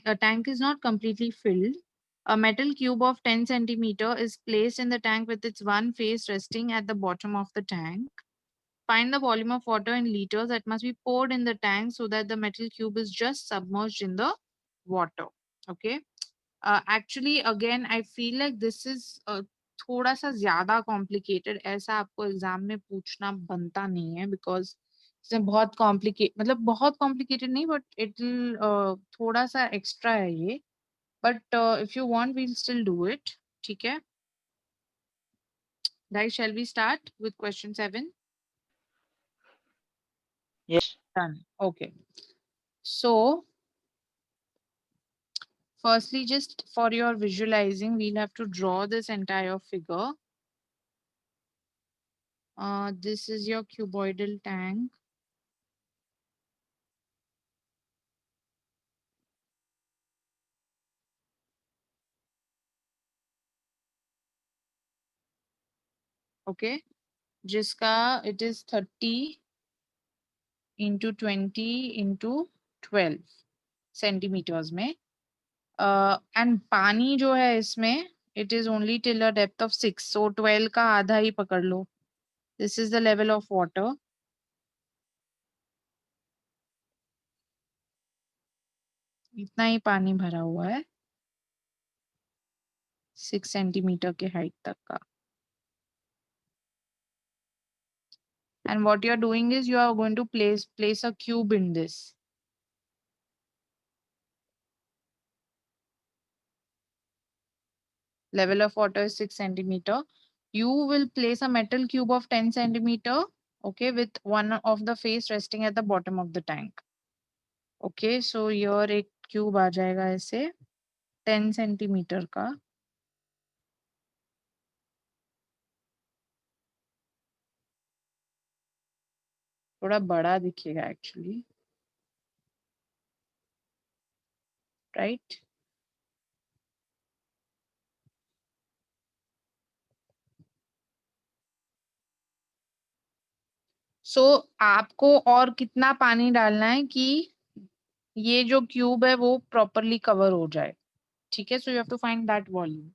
a tank is not completely filled. A metal cube of 10 centimeter is placed in the tank with its one face resting at the bottom of the tank. Find the volume of water in liters that must be poured in the tank so that the metal cube is just submerged in the water. Okay. Actually, again, I feel like this is थोड़ा सा ज्यादा complicated. ऐसा आपको exam में पूछना बनता नहीं है बिकॉज इसमें बहुत कॉम्प्लिकेट मतलब बहुत कॉम्प्लिकेटेड नहीं बट इट थोड़ा सा एक्स्ट्रा है ये. But if you want we'll still do it. ठीक है. Guys, shall we start with question 7? Yes. Done. Okay. So firstly, just for your visualizing, we'll have to draw this entire figure. This is your cuboidal tank. Okay. जिसका it is 30 into 20 into 12 centimeters में. And पानी जो है इसमें it is only till a depth of 6. So 12 का आधा ही पकड़ लो. This is the level of water. इतना ही पानी भरा हुआ है 6 सेंटीमीटर के हाइट तक का. And what you are doing is you are going to place a cube in this. Level of water is 6 centimeter. You will place a metal cube of 10 centimeter, okay, with one of the face resting at the bottom of the tank. Okay, so here एक cube आ जाएगा ऐसे 10 centimeter का. थोड़ा बड़ा दिखेगा actually. right? सो आपको और कितना पानी डालना है कि ये जो क्यूब है वो प्रॉपरली कवर हो जाए, ठीक है? So you have to find that volume.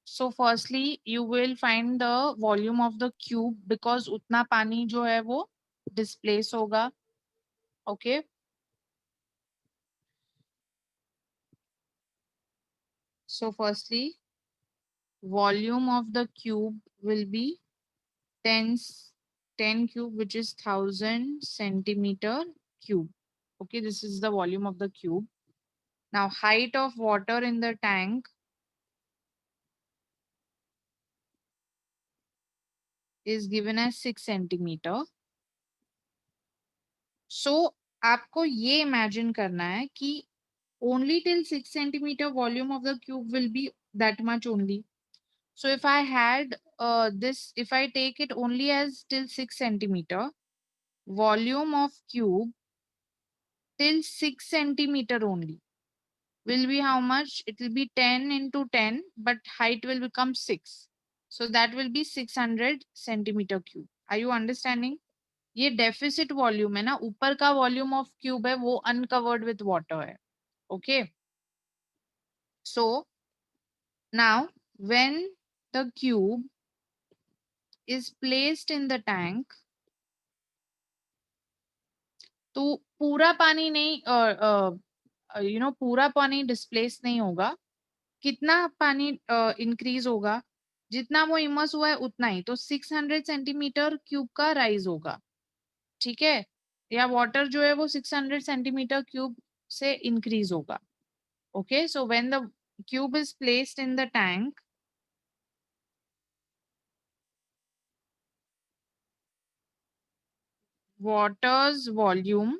So firstly, you will find the volume of the cube because उतना पानी जो है वो displace होगा. Okay. So firstly, volume of the cube will be 10 cube, which is 1000 centimeter cube. Okay, this is the volume of the cube. Now height of water in the tank is given as 6 centimeter. So आपको ये imagine करना है कि only till 6 centimeter volume of the cube will be that much only. So if I had this, if I take it only as till 6 centimeter, volume of cube till 6 centimeter only will be how much? It will be 10 into 10, but height will become 6. So that will be 600 centimeter cube. Are you understanding? ये deficit volume है ना, ऊपर का volume of cube है वो uncovered with water है. Okay. So now when the cube is placed in the tank, तो पूरा पानी नहीं पूरा पानी डिस्प्लेस नहीं होगा. कितना पानी इंक्रीज होगा? जितना वो इमर्स हुआ है उतना ही. तो 600 सेंटीमीटर क्यूब का राइज होगा, ठीक है? या वाटर जो है वो 600 सेंटीमीटर क्यूब से इंक्रीज होगा. Okay, so when the cube is placed in the tank, water's volume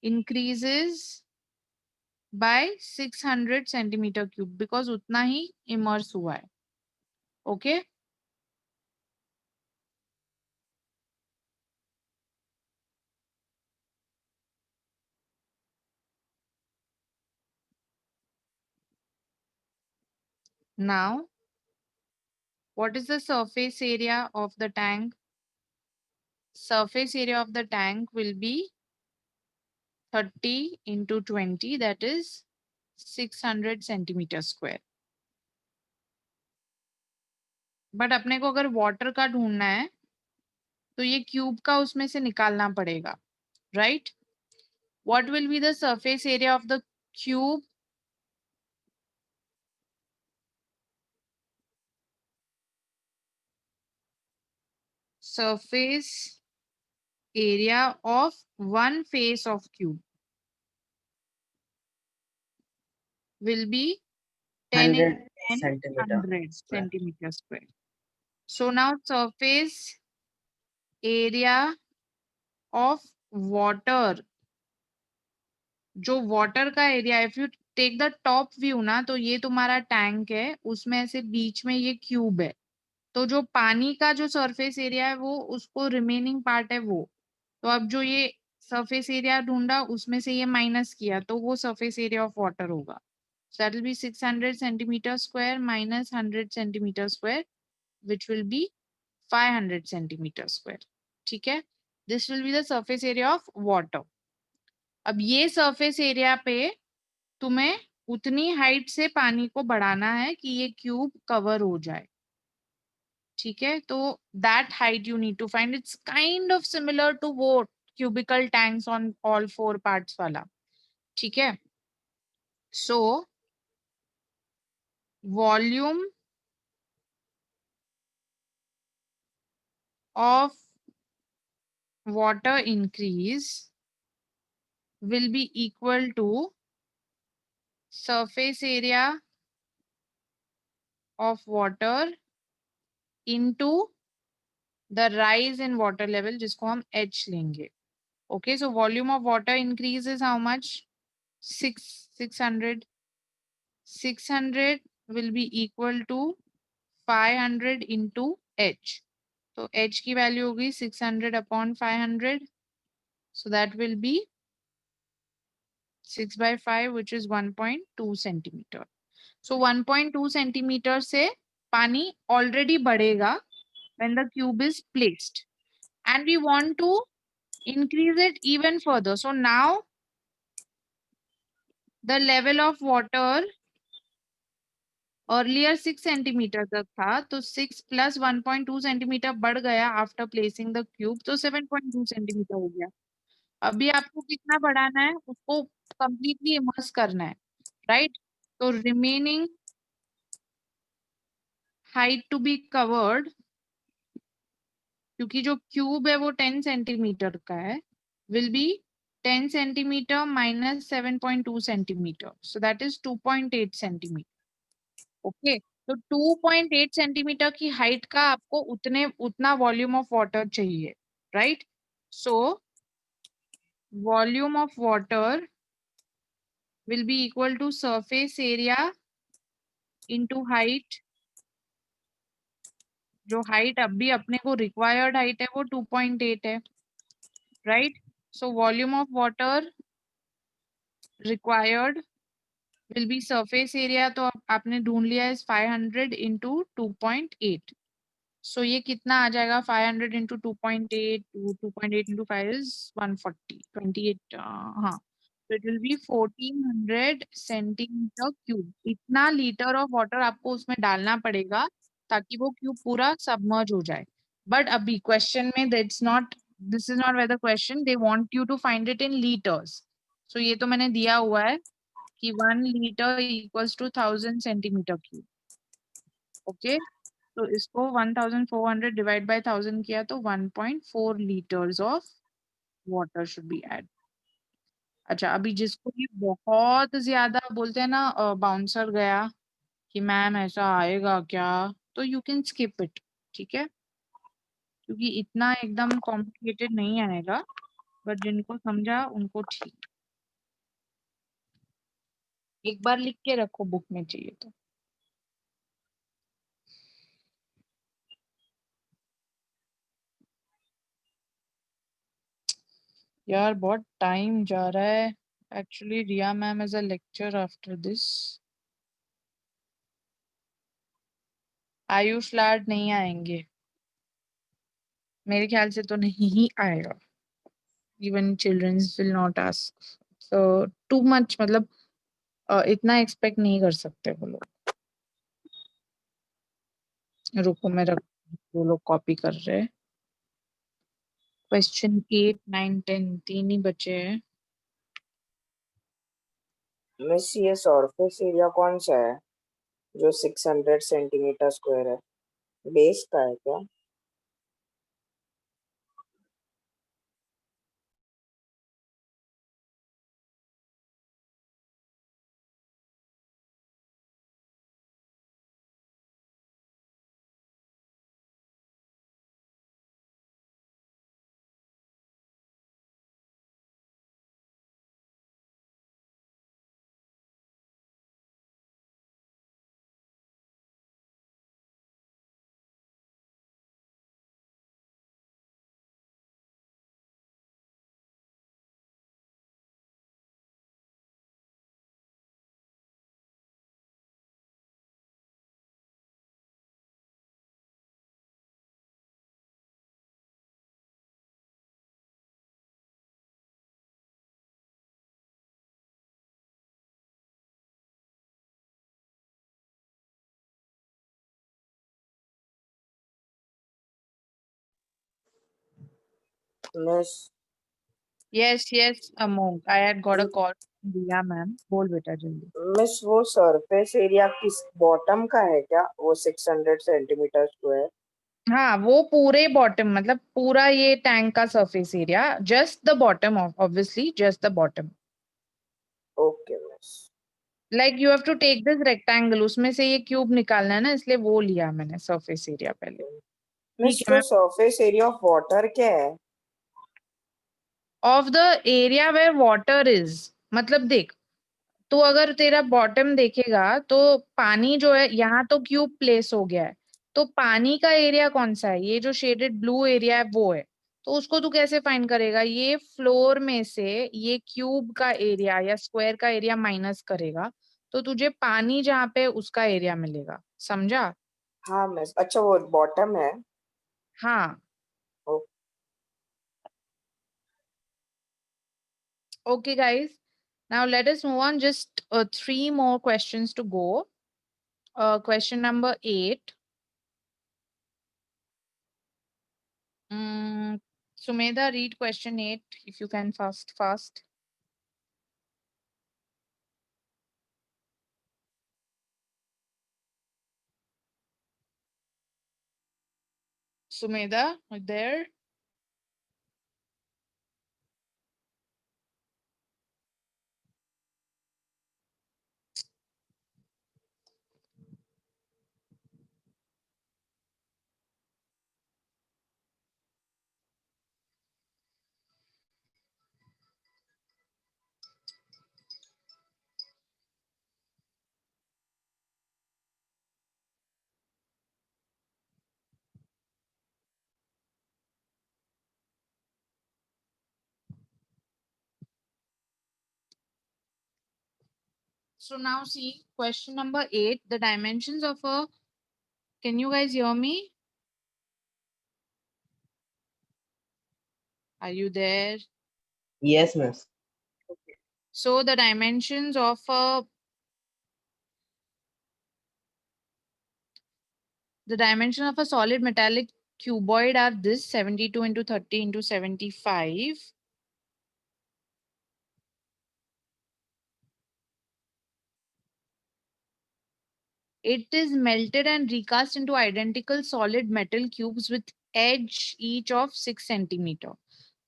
increases by 600 centimeter cube because उतना ही immerse हुआ है. Okay. Now, what is the surface area of the tank? Surface area of the tank will be 30 into 20, that is 600 centimeter square. But अपने को अगर water का ढूंढना है तो ये क्यूब का उसमें से निकालना पड़ेगा, right? What will be the surface area of the cube? Surface area of one face of cube will be 10 into 100 10, centimeter 100 square. centimeter square. So now surface area of water, जो water का area, if you take the top view ना, तो ये तुम्हारा tank है, उसमें से बीच में ये क्यूब है. तो जो पानी का जो सरफेस एरिया है वो उसको रिमेनिंग पार्ट है वो. तो अब जो ये सरफेस एरिया ढूंढा उसमें से ये माइनस किया तो वो सरफेस एरिया ऑफ वाटर होगा. So that will be 600 centimeter square minus 100 centimeter square, which will be 500 centimeter square. ठीक है? This will be the surface area of water. अब ये सरफेस एरिया पे तुम्हें उतनी हाइट से पानी को बढ़ाना है कि ये क्यूब कवर हो जाए, ठीक है? तो that height you need to find. It's kind of similar to वो cubical tanks on all 4 parts वाला, ठीक है? So volume of water increase will be equal to surface area of water into the rise in water level, जिसको हम h लेंगे. Okay, so volume of water increase is how much? 600. 600 will be equal to 500 into h. तो h की value होगी 600 upon 500. So that will be 6/5 which is 1.2 centimeter. So 1.2 centimeter से पानी already बढ़ेगा when the cube is placed, and we want to increase it even further. So now the level of water earlier 6 centimeter तक था, तो 6 plus 1.2 centimeter बढ़ गया after placing the cube, तो 7.2 centimeter हो गया. अभी आपको कितना बढ़ाना है, उसको completely immerse करना है, right? तो remaining height to be covered, क्योंकि जो क्यूब है वो 10 सेंटीमीटर का है, will be 10 centimeter minus 7.2 centimeter. So that is 2.8 centimeter. Okay. तो 2.8 सेंटीमीटर की हाइट का आपको उतना वॉल्यूम ऑफ वाटर चाहिए, right? So volume of water will be equal to surface area into height. जो हाइट अभी अपने को रिक्वायर्ड हाइट है वो 2.8 है, right? So volume of water required will be surface area, तो आपने ढूंढ लिया है 500 into 2.8. So ये कितना आ जाएगा? 500 into 2.8, 2.8 into 5 is 140, 28, हाँ. So it will be 1400 centimeter cube. इतना लीटर ऑफ वाटर आपको उसमें डालना पड़ेगा ताकि वो क्यूब पूरा सबमर्ज हो जाए. बट अभी क्वेश्चन में this is not where the question, they want you to find it in liters. So ये तो मैंने दिया हुआ है कि 1 liter equals to 1000 centimeter cube. Okay. तो इसको 1400 डिवाइड बाय 1000 किया तो 1.4 litres of water should be add. अच्छा, अभी जिसको ये बहुत ज्यादा बोलते हैं ना, बाउंसर गया कि मैम ऐसा आएगा क्या, तो यू कैन स्किप इट, ठीक है? क्योंकि इतना एकदम कॉम्प्लिकेटेड नहीं आएगा, बट जिनको समझा उनको ठीक. एक बार लिख के रखो बुक में चाहिए तो. यार बहुत टाइम जा रहा है. Actually Riya ma'am is a lecture after this. Ayush Lad नहीं आएंगे मेरे ख्याल से, तो नहीं ही आएगा. Even childrens will not ask, so too much, मतलब इतना एक्सपेक्ट नहीं कर सकते वो लोग. रुको मैं रख, वो लोग कॉपी कर रहे हैं. क्वेश्चन 8, 9, 10 तीन ही बचे हैं. मिस ये सरफेस एरिया कौन सा है जो 600 सेंटीमीटर स्क्वायर है? बेस का है क्या? Miss yes Amogh, I had got a call Riya ma'am. बोल बेटा जल्दी. मिस वो सरफेस एरिया किस बॉटम का है क्या, वो 600 सेंटीमीटर स्क्वायर? हाँ, वो पूरे बॉटम, मतलब पूरा ये टैंक का surface area, just the bottom, obviously just the bottom. Okay miss. Like you have to take this rectangle, उसमें से ये क्यूब निकालना है ना, इसलिए वो लिया मैंने सरफेस एरिया पहले. मिस ठीक है तो सरफेस एरिया ऑफ वाटर क्या है? Of the area where water is, मतलब देख, तो अगर तेरा बॉटम देखेगा तो पानी जो है यहाँ तो क्यूब प्लेस हो गया है, तो पानी का एरिया कौन सा है? ये जो शेडेड ब्लू एरिया है वो है. तो उसको तू कैसे फाइंड करेगा? ये फ्लोर में से ये क्यूब का एरिया या स्क्वायर का एरिया माइनस करेगा तो तुझे पानी जहाँ पे उसका एरिया मिलेगा, समझा? हाँ मिस, अच्छा वो बॉटम है। हाँ. ओ, Okay, guys. Now let us move on. Just 3 more questions to go. Question number 8. Sumedha, read question 8 if you can fast. Sumedha, are you there? So now see question number 8. The dimensions of a. Can you guys hear me? Are you there? Yes, miss. So the dimensions of a. The dimension of a solid metallic cuboid are this: 72 into 30 into 75. It is melted and recast into identical solid metal cubes with edge each of 6 centimeter.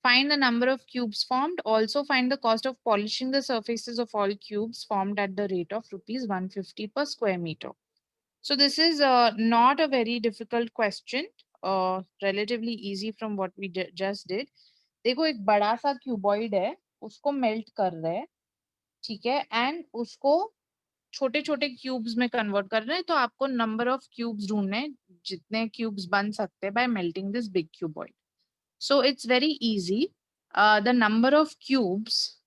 Find the number of cubes formed. Also find the cost of polishing the surfaces of all cubes formed at the rate of rupees 150 per square meter. So this is not a very difficult question. Relatively easy from what we just did. देखो एक बड़ा सा cuboid है, उसको melt कर रहे हैं, ठीक है, एंड उसको छोटे छोटे क्यूब्स में कन्वर्ट कर रहे हैं, तो आपको नंबर ऑफ क्यूब्स ढूंढने हैं, जितने क्यूब्स बन सकते हैं bye melting this big cuboid. So it's very easy. The number of cubes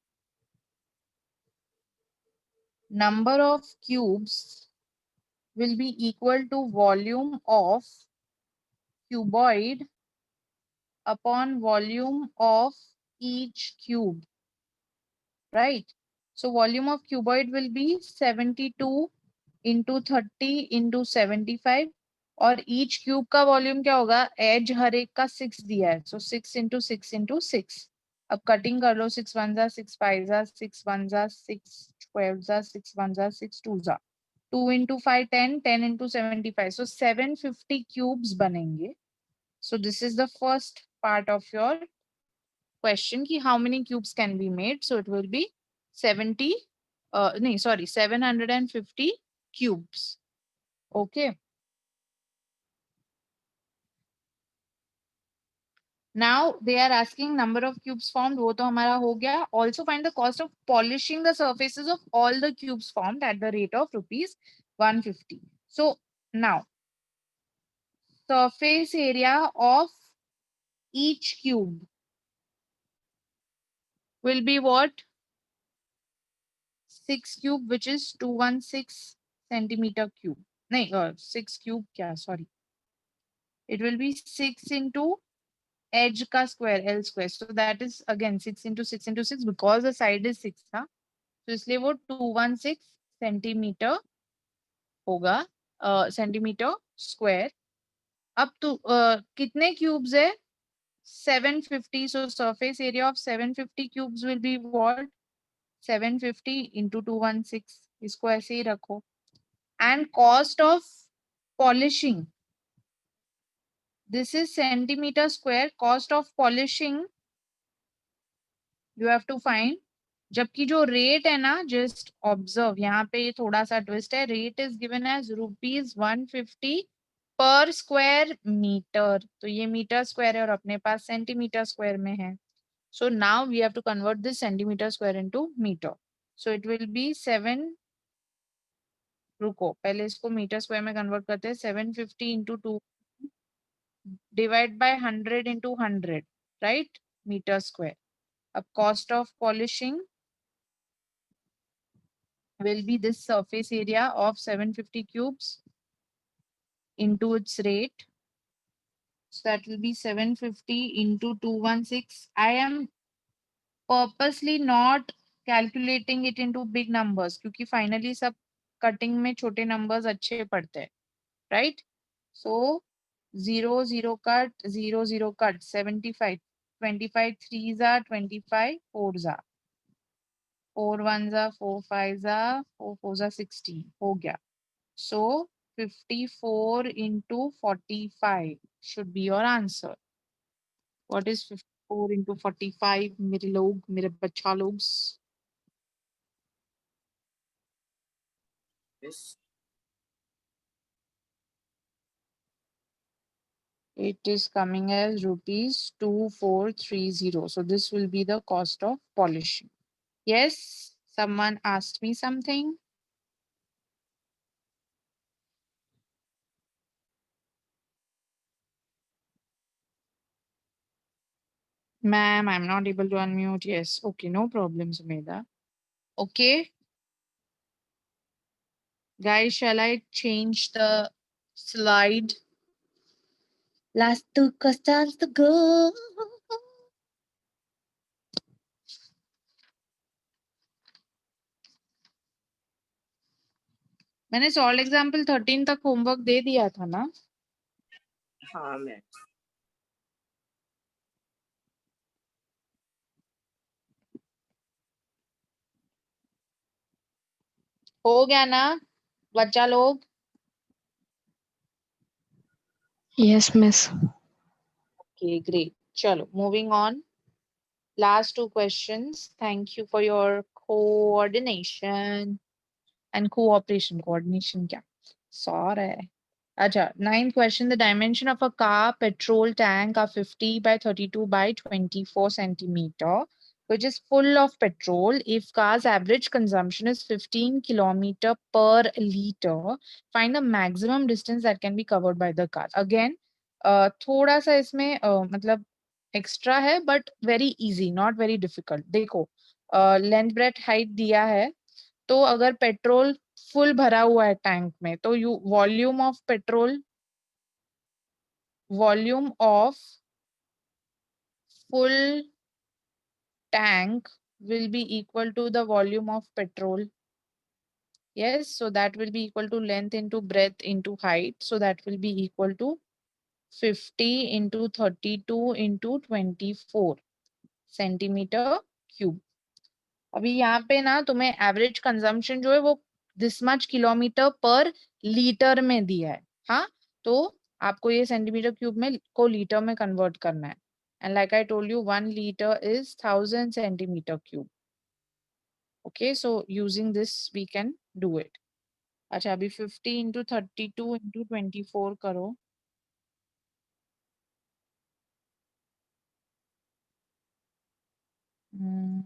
will be equal to volume of cuboid upon volume of each cube, right? So volume of cuboid will be 72 into 30 into 75 और each cube का volume क्या होगा? Edge हर एक का 6 दिया है, so 6 into 6 into 6. अब cutting कर लो, 6 1 जा 6 5 जा 6 1 जा 6 12 जा 6 1 जा 6 2 जा 2 into 5 10 10 into 75, so 750 cubes बनेंगे. So this is the first part of your question ki how many cubes can be made. So it will be 750 cubes. Okay. Now they are asking number of cubes formed. वो तो हमारा हो गया. Also find the cost of polishing the surfaces of all the cubes formed at the rate of rupees 150. So now surface area of each cube will be what? 6 cube, which is 216 centimeter cube. No, 6 cube kya, sorry. It will be 6 into edge ka square, L square. So that is again 6 into 6 into 6 because the side is 6 था. So इसलिए वो 216 centimeter होगा, centimeter square. अब तो कितने cubes है? 750. So surface area of 750 cubes will be what? 750 into 216. इसको ऐसे ही रखो. And cost of polishing. This is centimeter square. Cost of polishing you have to find. जबकि जो रेट है ना, जस्ट ऑब्जर्व, यहाँ पे ये थोड़ा सा ट्विस्ट है. Rate is given as rupees 150 per square metre. तो ये मीटर स्क्वायर है और अपने पास सेंटीमीटर स्क्वायर में है. So now we have to convert this centimetre square into metre. So it will be 7. रुको, पहले इसको मीटर स्क्वायर में कन्वर्ट करते हैं. 750 into 2 divide by 100 into 100. right? Meter square. A cost of polishing will be this surface area of 750 cubes into its rate. So that will be 750 into 216. I am purposely not calculating it into big numbers क्योंकि finally सब cutting में छोटे numbers अच्छे पड़ते हैं, right? So 0 0 cut 0 0 cut 75 25 threes are 25 fours are 4 ones are 4 fives are 4 fours are 16 हो गया. So 54 into 45 should be your answer. What is 54 into 45? मेरे लोग, मेरे बच्चा लोग. Yes. It is coming as rupees 2430. So this will be the cost of polishing. Yes, someone asked me something. Ma'am, I'm not able to unmute. Yes. Okay, no problem, Sumedha. Okay. Guys, shall I change the slide? Last two questions to go. मैंने solve example 13 तक homework दे दिया था ना. हाँ ma'am. हो गया ना बच्चा लोग? Yes, miss. Okay, great. Chalo, moving on. Last two questions. Thank you for your coordination and cooperation. Coordination क्या? Sorry. Acha, ninth question. The dimension of a car petrol tank are 50 by 32 by 24 centimeter, which is full of petrol. If car's average consumption is 15 kilometer per liter, find the maximum distance that can be covered by the car. Again, थोड़ा सा इसमें मतलब extra है but very easy, not very difficult. देखो length breadth height दिया है, तो अगर पेट्रोल फुल भरा हुआ है टैंक में तो you volume of full tank will be equal to the volume of petrol. Yes, so that will be equal to length into breadth into height. So that will be equal to 50 into 32 into 24 centimeter cube. अभी यहाँ पे ना तुम्हें average consumption जो है वो this much kilometre पर litre में दिया है. हाँ, तो आपको ये सेंटीमीटर क्यूब में को लीटर में कन्वर्ट करना है. And like I told you, 1 liter is 1000 centimeter cube. Okay, so using this we can do it. अच्छा, अभी 50 into 32 into 24 करो. Hmm.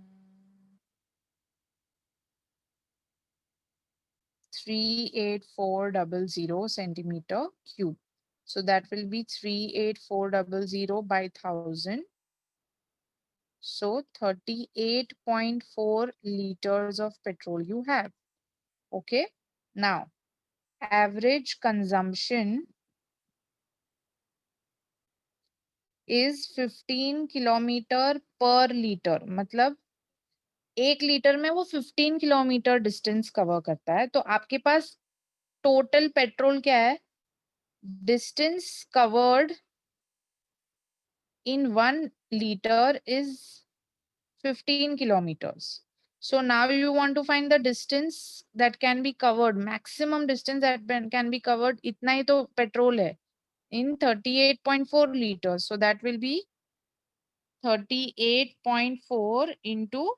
38400 centimeter cube. So that will be 38400 by 1000. So 38.4 liters of petrol you have. Okay. Now, average consumption is 15 kilometer per liter. मतलब 1 litre में वो 15 kilometre distance cover करता है. तो आपके पास टोटल पेट्रोल क्या है? Distance covered in 1 liter is 15 kilometers. So now you want to find the distance that can be covered, maximum distance that can be covered. इतना ही तो petrol है in 38.4 liters. So that will be 38.4 into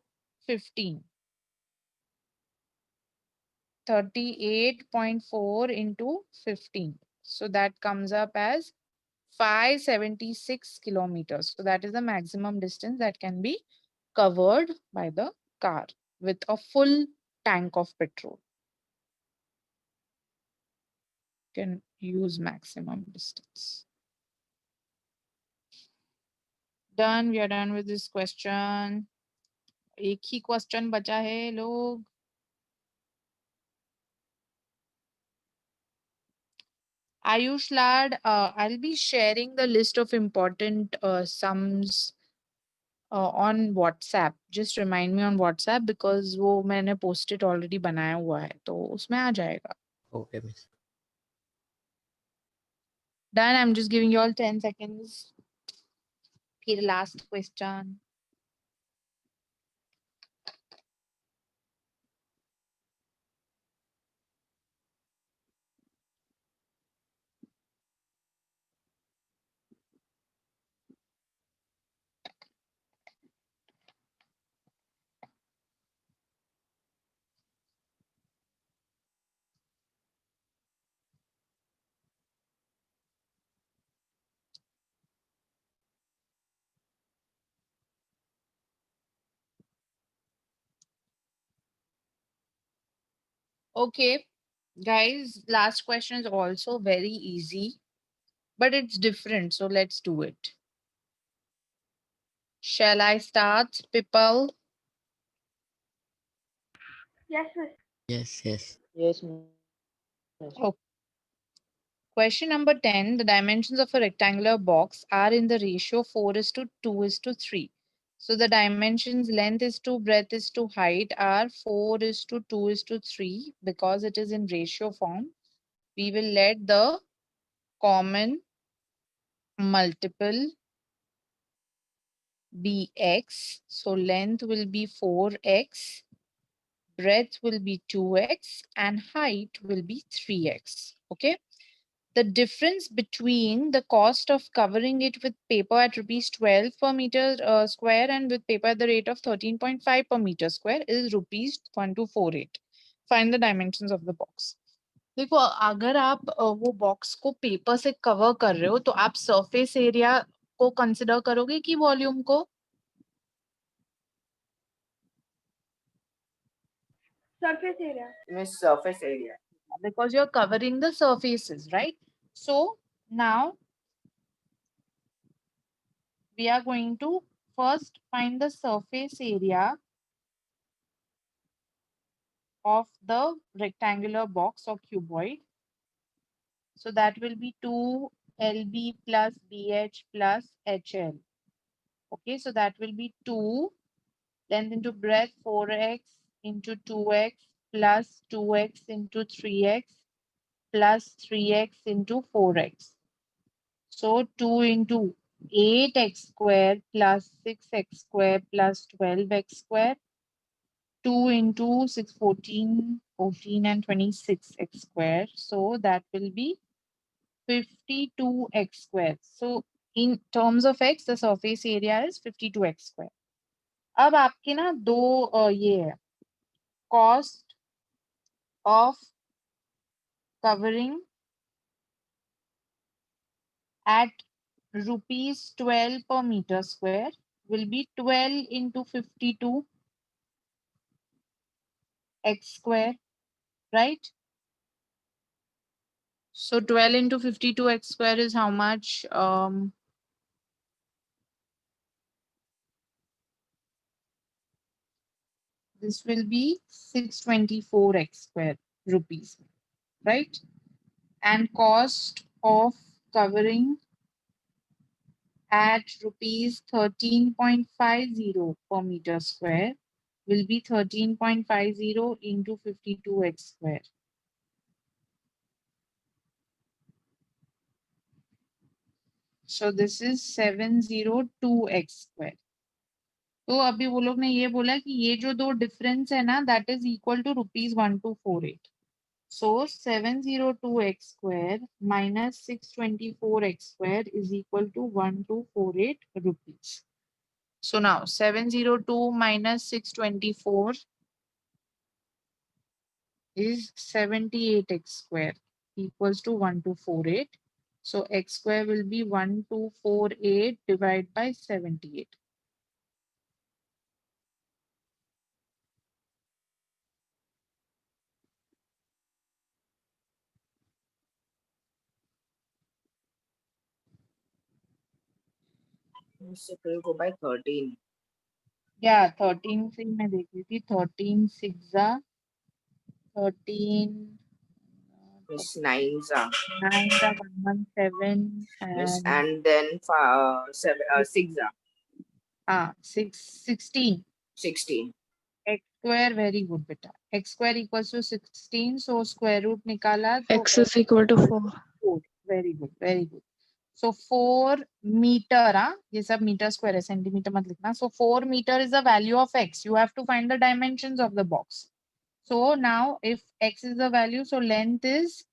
15. 38.4 into 15. So that comes up as 576 kilometers. So that is the maximum distance that can be covered by the car with a full tank of petrol. Can use maximum distance. Done. We are done with this question. एक ही question बचा है लोग. Ayush lad, I'll be sharing the list of important sums on WhatsApp. Just remind me on WhatsApp because वो मैंने post-it already बनाया हुआ है तो उसमें आ जाएगा. Okay, miss. Done. I'm just giving you all 10 seconds. फिर last question. Okay, guys, last question is also very easy, but it's different. So let's do it. Shall I start, people? Yes, miss. Yes, yes. Yes, miss. Oh. Question number 10. The dimensions of a rectangular box are in the ratio 4:2:3. So the dimensions length is to breadth is to height are 4:2:3 because it is in ratio form. We will let the common multiple be x. So length will be 4x, breadth will be 2x, and height will be 3x. Okay. The difference between the cost of covering it with paper at rupees 12 per meter square and with paper at the rate of 13.5 per meter square is rupees 1248. Find the dimensions of the box. देखो अगर आप वो box को paper से cover कर रहे हो तो आप सरफेस एरिया को कंसिडर करोगे कि वॉल्यूम को? Surface area. Miss surface area. Because you're covering the surfaces, right? So now we are going to first find the surface area of the rectangular box or cuboid. So that will be 2 LB plus BH plus HL. Okay, so that will be 2 length into breadth 4x into 2x plus 2x into 3x plus 3x into 4x. So 2 into 8x square plus 6x square plus 12x square. 2 into 6, 14, 14 and 26 x square. So that will be 52x square. So in terms of x, the surface area is 52x square. अब आपके ना दो ये है cost of covering at rupees 12 per meter square will be 12 into 52 x square, right? So 12 into 52 x square is how much? This will be 624 x square rupees, right? And cost of covering at rupees 13.50 per meter square will be 13.50 into 52x square. So this is 702x square. तो अभी वो लोग ने ये बोला कि ये जो दो डिफरेंस है ना that is equal to rupees 1248. So 702x square minus 624x square is equal to 1248 rupees. So now 702 minus 624 is 78x square equals to 1248. So x square will be 1248 divided by 78. Miss, it will go by 13. Yeah, 13 से मैं देख रही थी 13 6 13 Miss, 9s are. 9 का 117 Miss, and and then 6 are. 16 16. x square very good beta x square equals to 16 so square root निकाला तो X is equal to 4. 4 very good so 4 meter ये सब meter square है centimeter मत लिखना so 4 meter is the value of x you have to find the dimensions of the box so now if x is the value so length is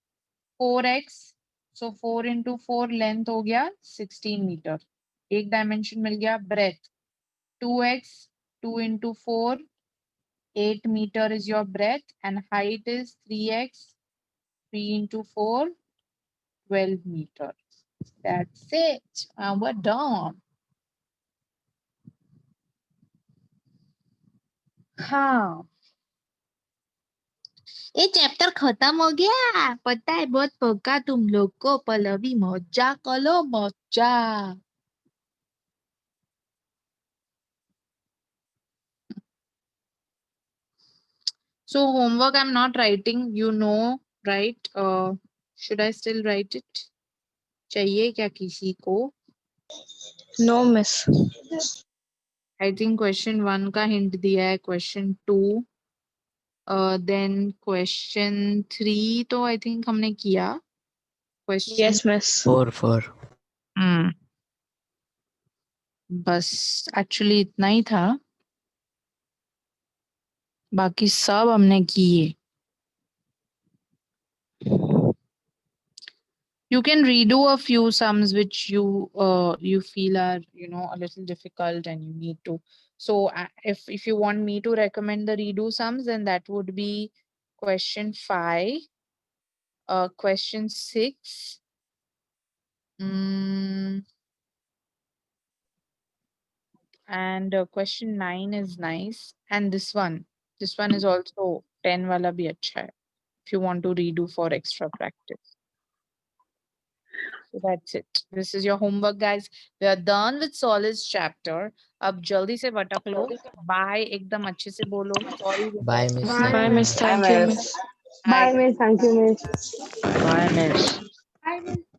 4x so 4 into 4 length हो गया 16 meter एक dimension मिल गया breadth 2x 2 into 4 8 meter is your breadth and height is 3x 3 into 4 12 meter that's it we're done हाँ ये chapter खत्म हो गया पता है बहुत पका तुम लोग को पल्लवी मजा करो मजा so homework I'm not writing you know right should I still write it चाहिए क्या किसी को No, miss. I think question 1 का hint दिया है question 2 then question 3 तो I think हमने किया question Yes, miss. 4. बस actually इतना ही था बाकी सब हमने किए you can redo a few sums which you feel are a little difficult and you need to so if you want me to recommend the redo sums then that would be question 5 question 6 and question 9 is nice and this one is also 10 wala bhi acha hai if you want to redo for extra practice so that's it this is your homework guys we are done with Solis chapter ab jaldi se vatak lo bye ekdam अच्छे से बोलो sorry Bye, miss. Bye, Thank you, miss. miss. Thank you, miss. Bye, miss. Thank you, miss. Bye, miss. Bye, miss.